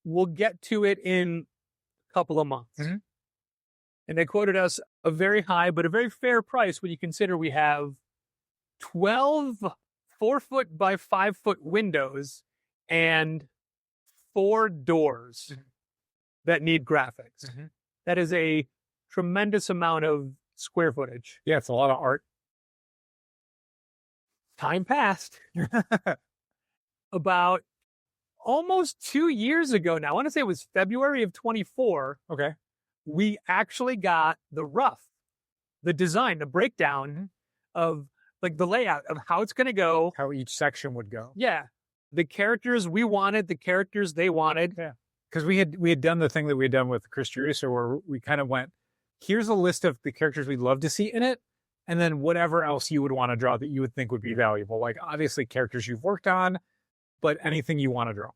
We'll get to it in a couple of months. And they quoted us a very high, but a very fair price when you consider we have 12 4-foot by 5-foot windows and 4 doors that need graphics. That is a tremendous amount of square footage. Yeah, it's a lot of art. Time passed. About almost 2 years ago now, I want to say it was February of 24, Okay. we actually got the rough, the design, the breakdown of like the layout of how it's going to go. How each section would go. Yeah. The characters we wanted, the characters they wanted. Yeah. Because we had done the thing that we had done with Chris Jerusa where we kind of went, here's a list of the characters we'd love to see in it, and then whatever else you would want to draw that you would think would be valuable. Like, obviously, characters you've worked on, but anything you want to draw.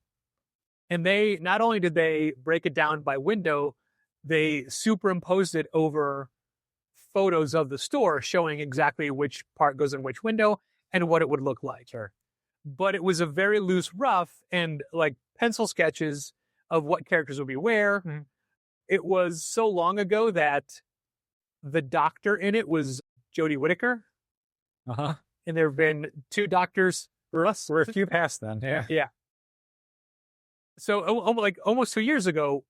And they, not only did they break it down by window, they superimposed it over photos of the store showing exactly which part goes in which window and what it would look like. Sure. But it was a very loose rough and like pencil sketches of what characters would be where. It was so long ago that the doctor in it was Jodie Whittaker. Uh-huh. And there have been 2 doctors for us. We're a few past then. Yeah. Yeah. So like almost 2 years ago,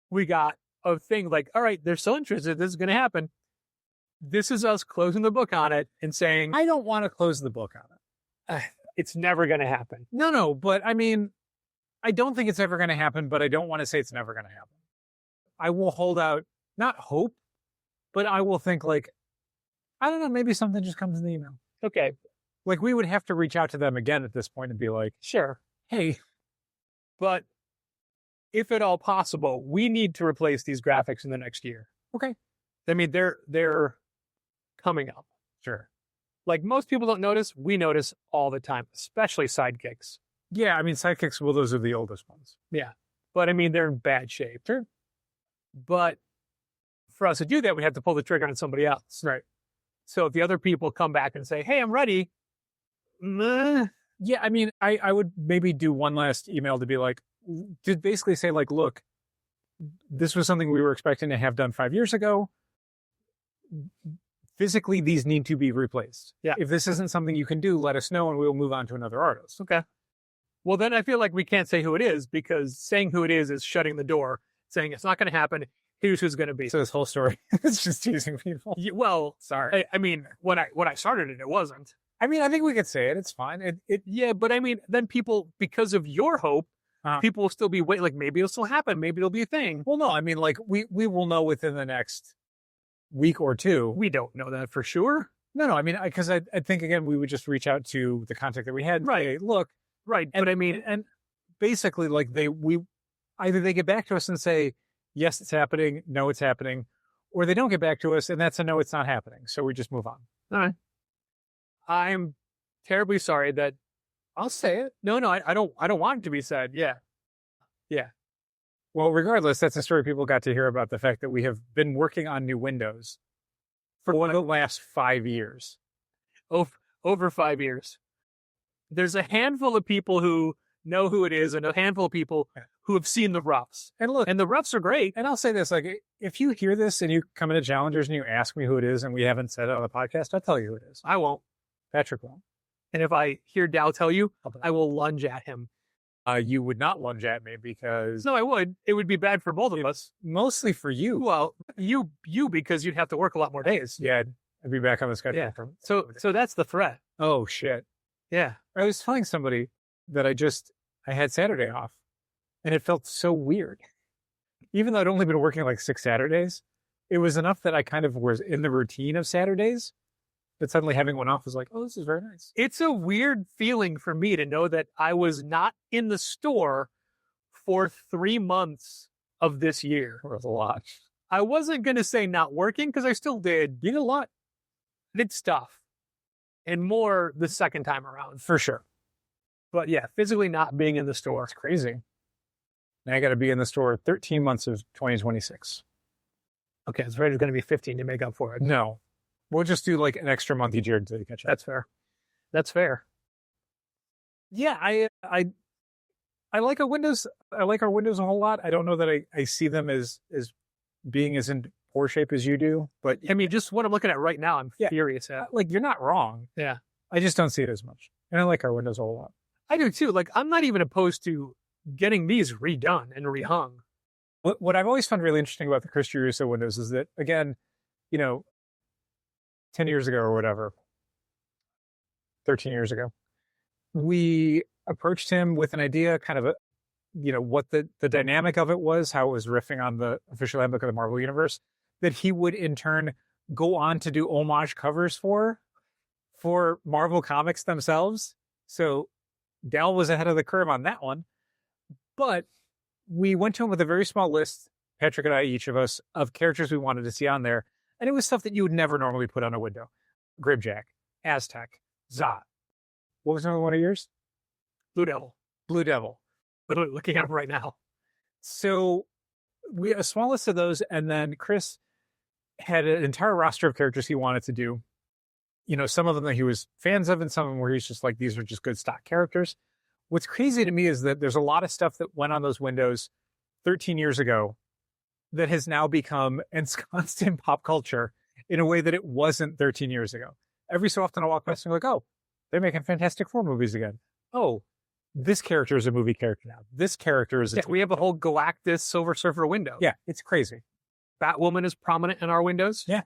we got a thing like, all right, they're so interested. This is going to happen. This is us closing the book on it and saying, I don't want to close the book on it. It's never going to happen. No, but I mean, I don't think it's ever going to happen, but I don't want to say it's never going to happen. I will hold out, not hope, but I will think like, I don't know, maybe something just comes in the email. Okay. Like we would have to reach out to them again at this point and be like, Sure. hey. But if at all possible, we need to replace these graphics in the next year. Okay. I mean, they're coming up. Sure. Like most people don't notice, we notice all the time, especially sidekicks. Yeah, I mean, sidekicks, well, those are the oldest ones. Yeah. But I mean, they're in bad shape. Sure. But for us to do that, we have to pull the trigger on somebody else. Right. So if the other people come back and say, hey, I'm ready. Yeah, I mean, I would maybe do one last email to be like, to basically say like, look, this was something we were expecting to have done 5 years ago. Physically, these need to be replaced. Yeah. If this isn't something you can do, let us know and we'll move on to another artist. Okay. Well, then I feel like we can't say who it is because saying who it is shutting the door, saying it's not going to happen. Here's who's going to be. So this whole story is just teasing people. Well, Sorry. I mean, when I started it, it wasn't. I mean, I think we could say it. It's fine. Yeah, but I mean, then people, because of your hope, people will still be waiting. Like maybe it'll still happen. Maybe it'll be a thing. Well, no, I mean, like we will know within the next week or two. We don't know that for sure. No, I mean, because I think again, we would just reach out to the contact that we had. Right. Say, look. Right. And, but I mean, and basically like either they get back to us and say, yes, it's happening. No, it's happening. Or they don't get back to us and that's a no, it's not happening. So we just move on. All right. I'm terribly sorry that I'll say it. No, I don't want it to be said. Yeah. Yeah. Well, regardless, that's a story people got to hear about the fact that we have been working on new windows for the last 5 years. Over 5 years. There's a handful of people who know who it is and a handful of people who have seen the roughs. And look, and the roughs are great. And I'll say this, like, if you hear this and you come into Challengers and you ask me who it is and we haven't said it on the podcast, I'll tell you who it is. I won't. Patrick won't. And if I hear Dow tell you, I will lunge at him. You would not lunge at me because... No, I would. It would be bad for both of us. Mostly for you. Well, you because you'd have to work a lot more days. Yeah, I'd be back on the schedule. Yeah. So that's the threat. Oh, shit. Yeah. I was telling somebody that I had Saturday off and it felt so weird. Even though I'd only been working like 6 Saturdays, it was enough that I kind of was in the routine of Saturdays. But suddenly having one off was like, oh, this is very nice. It's a weird feeling for me to know that I was not in the store for 3 months of this year. It was a lot. I wasn't going to say not working because I still did. You did a lot. I did stuff. And more the second time around. For sure. But yeah, physically not being in the store. It's crazy. Now I got to be in the store 13 months of 2026. Okay, so there's going to be 15 to make up for it. No. We'll just do like an extra month each year until you catch up. That's fair. That's fair. Yeah, I like our windows. I like our windows a whole lot. I don't know that I see them as being as in poor shape as you do, but I mean, just what I'm looking at right now, I'm furious at. Like, you're not wrong. Yeah. I just don't see it as much. And I like our windows a whole lot. I do too. Like, I'm not even opposed to getting these redone and rehung. What I've always found really interesting about the Chris Russo windows is that, again, 10 years ago or whatever, 13 years ago, we approached him with an idea, kind of what the dynamic of it was, how it was riffing on the official handbook of the Marvel Universe, that he would in turn go on to do homage covers for Marvel Comics themselves. So Dal was ahead of the curve on that one. But we went to him with a very small list, Patrick and I, each of us, of characters we wanted to see on there. And it was stuff that you would never normally put on a window. Gribjack, Aztec, Zod. What was another one of yours? Blue Devil. Blue Devil. Literally looking at him right now. So we had a small list of those, and then Chris had an entire roster of characters he wanted to do. Some of them that he was fans of, and some of them where he's just like, these are just good stock characters. What's crazy to me is that there's a lot of stuff that went on those windows 13 years ago that has now become ensconced in pop culture in a way that it wasn't 13 years ago. Every so often I walk past and I'm like, oh, they're making Fantastic Four movies again. Oh, this character is a movie character now. This character is we have a whole Galactus Silver Surfer window. Yeah, it's crazy. Batwoman is prominent in our windows. Yeah.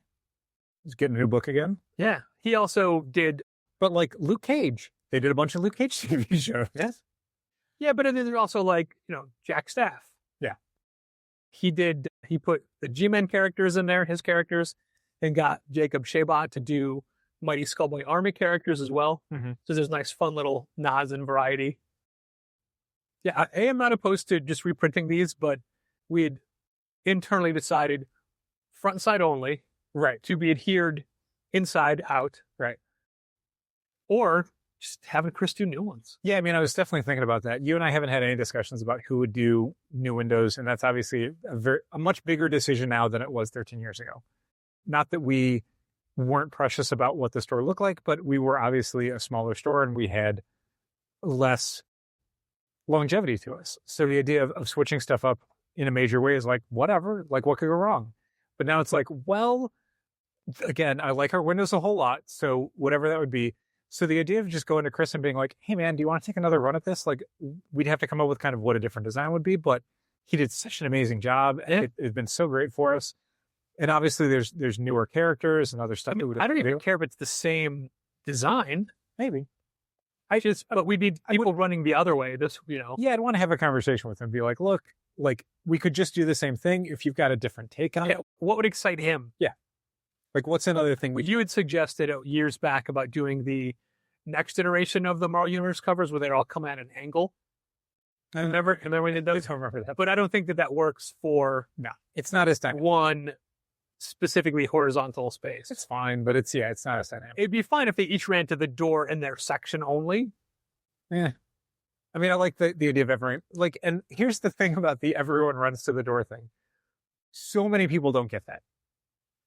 He's getting a new book again. Yeah. He also did. But like Luke Cage, they did a bunch of Luke Cage TV shows. Yes. Yeah, but then there's also like, Jack Staff. Yeah. He put the G-Men characters in there, his characters, and got Jacob Shabot to do Mighty Skullboy Army characters as well. Mm-hmm. So there's nice, fun little nods and variety. Yeah, I am not opposed to just reprinting these, but we had internally decided front side only. Right. To be adhered inside out. Right. Or just having Chris do new ones. Yeah, I mean, I was definitely thinking about that. You and I haven't had any discussions about who would do new windows, and that's obviously a much bigger decision now than it was 13 years ago. Not that we weren't precious about what the store looked like, but we were obviously a smaller store and we had less longevity to us. So the idea of switching stuff up in a major way is like, whatever, like what could go wrong? But now it's like, well, again, I like our windows a whole lot. So whatever that would be. So the idea of just going to Chris and being like, hey man, do you want to take another run at this? Like we'd have to come up with kind of what a different design would be, but he did such an amazing job. Yeah. It's been so great for us. And obviously there's newer characters and other stuff. I don't even care if it's the same design. Maybe. But we need people running the other way. Yeah, I'd want to have a conversation with him. Be like, look, like we could just do the same thing if you've got a different take on it. What would excite him? Yeah. Like what's another thing you had suggested years back about doing the next iteration of the Marvel Universe covers where they all come at an angle. Remember when did those? I don't remember that. But I don't think that works for it's not as dynamic. One specifically horizontal space. It's fine, but it's not as dynamic. It'd be fine if they each ran to the door in their section only. Yeah. I mean, I like the idea of everyone, like, and here's the thing about the everyone runs to the door thing. So many people don't get that.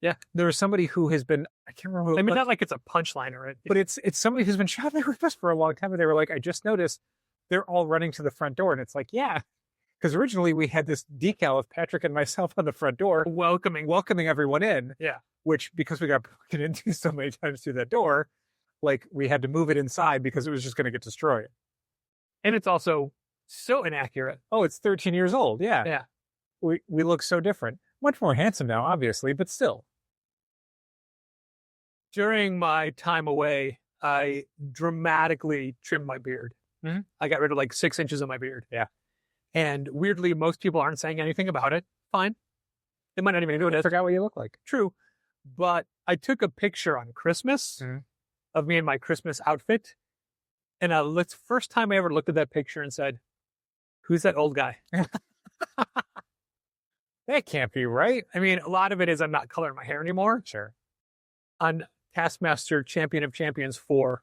Yeah. There was somebody who has been, I can't remember. I mean, not like it's a punchline or it. But it's somebody who's been shopping with us for a long time. And they were like, I just noticed they're all running to the front door. And it's like, yeah. Because originally we had this decal of Patrick and myself on the front door. Welcoming everyone in. Yeah. Which, because we got broken into so many times through that door, like we had to move it inside because it was just going to get destroyed. And it's also so inaccurate. Oh, it's 13 years old. Yeah. Yeah. We look so different. Much more handsome now, obviously, but still. During my time away, I dramatically trimmed my beard. Mm-hmm. I got rid of like 6 inches of my beard. Yeah. And weirdly, most people aren't saying anything about it. Fine. They might not even do it. I forgot what you look like. True. But I took a picture on Christmas of me in my Christmas outfit. And it's the first time I ever looked at that picture and said, who's that old guy? That can't be right. I mean, a lot of it is I'm not coloring my hair anymore. Sure. On Taskmaster Champion of Champions 4,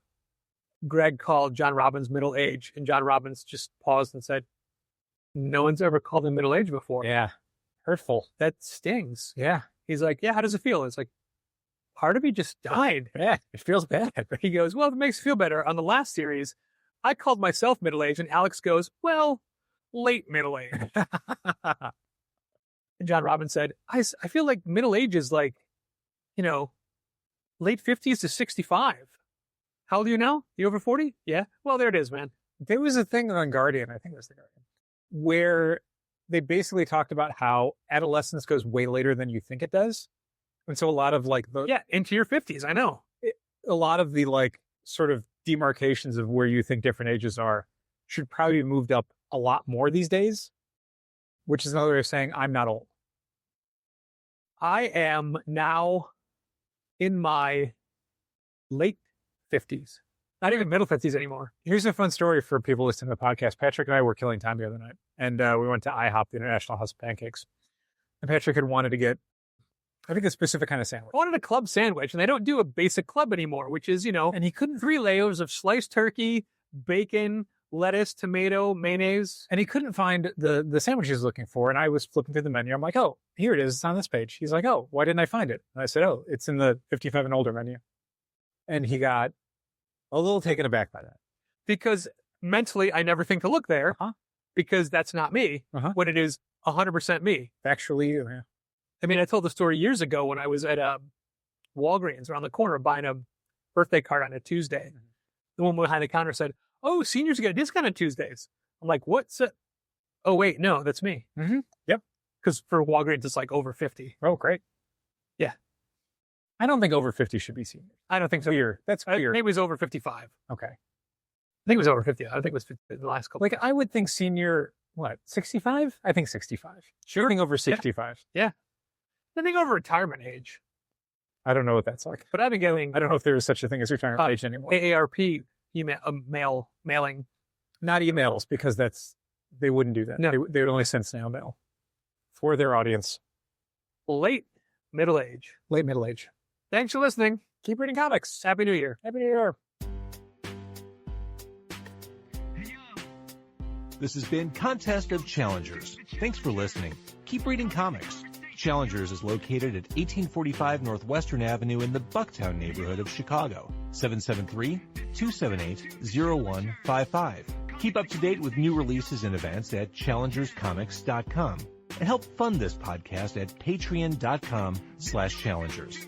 Greg called John Robbins middle age. And John Robbins just paused and said, no one's ever called him middle age before. Yeah. Hurtful. That stings. Yeah. He's like, yeah, how does it feel? It's like, part of me just died. Yeah, it feels bad. He goes, well, if it makes you feel better, on the last series, I called myself middle age, and Alex goes, well, late middle age. And John Robbins said, I feel like middle age is like, late 50s to 65. How old are you now? You over 40? Yeah. Well, there it is, man. There was a thing on Guardian. I think it was the Guardian. where they basically talked about how adolescence goes way later than you think it does. And so a lot of like into your 50s, I know. A lot of the like sort of demarcations of where you think different ages are should probably be moved up a lot more these days, which is another way of saying I'm not old. I am now in my late 50s. Not even middle 50s anymore. Here's a fun story for people listening to the podcast. Patrick and I were killing time the other night, and we went to IHOP, the International House of Pancakes. And Patrick had wanted to get, I think, a specific kind of sandwich. I wanted a club sandwich, and they don't do a basic club anymore, which is, and he couldn't 3 layers of sliced turkey, bacon, lettuce, tomato, mayonnaise. And he couldn't find the sandwich he was looking for. And I was flipping through the menu. I'm like, oh, here it is. It's on this page. He's like, oh, why didn't I find it? And I said, oh, it's in the 55 and older menu. And he got a little taken aback by that. Because mentally, I never think to look there because that's not me when it is 100% me. Factually, yeah. I mean, I told the story years ago when I was at Walgreens around the corner buying a birthday card on a Tuesday. The woman behind the counter said, oh, seniors get a discount on Tuesdays. I'm like, what's it? Oh, wait, no, that's me. Mm-hmm. Yep. Because for Walgreens, it's like over 50. Oh, great. Yeah. I don't think over 50 should be seniors. I don't think so. Weird. That's weird. Maybe it was over 55. Okay. I think it was over 50. I think it was 50 the last couple. Like, I would think senior, 65? I think 65. Sure. I think over 65. Yeah. I think over retirement age. I don't know what that's like. But I've been getting... I don't know if there is such a thing as retirement age anymore. AARP mailing. Not emails, because they wouldn't do that. No. They would only send snail mail for their audience. Late middle age. Late middle age. Thanks for listening. Keep reading comics. Happy New Year. Happy New Year. This has been Contest of Challengers. Thanks for listening. Keep reading comics. Challengers is located at 1845 Northwestern Avenue in the Bucktown neighborhood of Chicago. 773-278-0155. Keep up to date with new releases and events at challengerscomics.com. And help fund this podcast at patreon.com/challengers.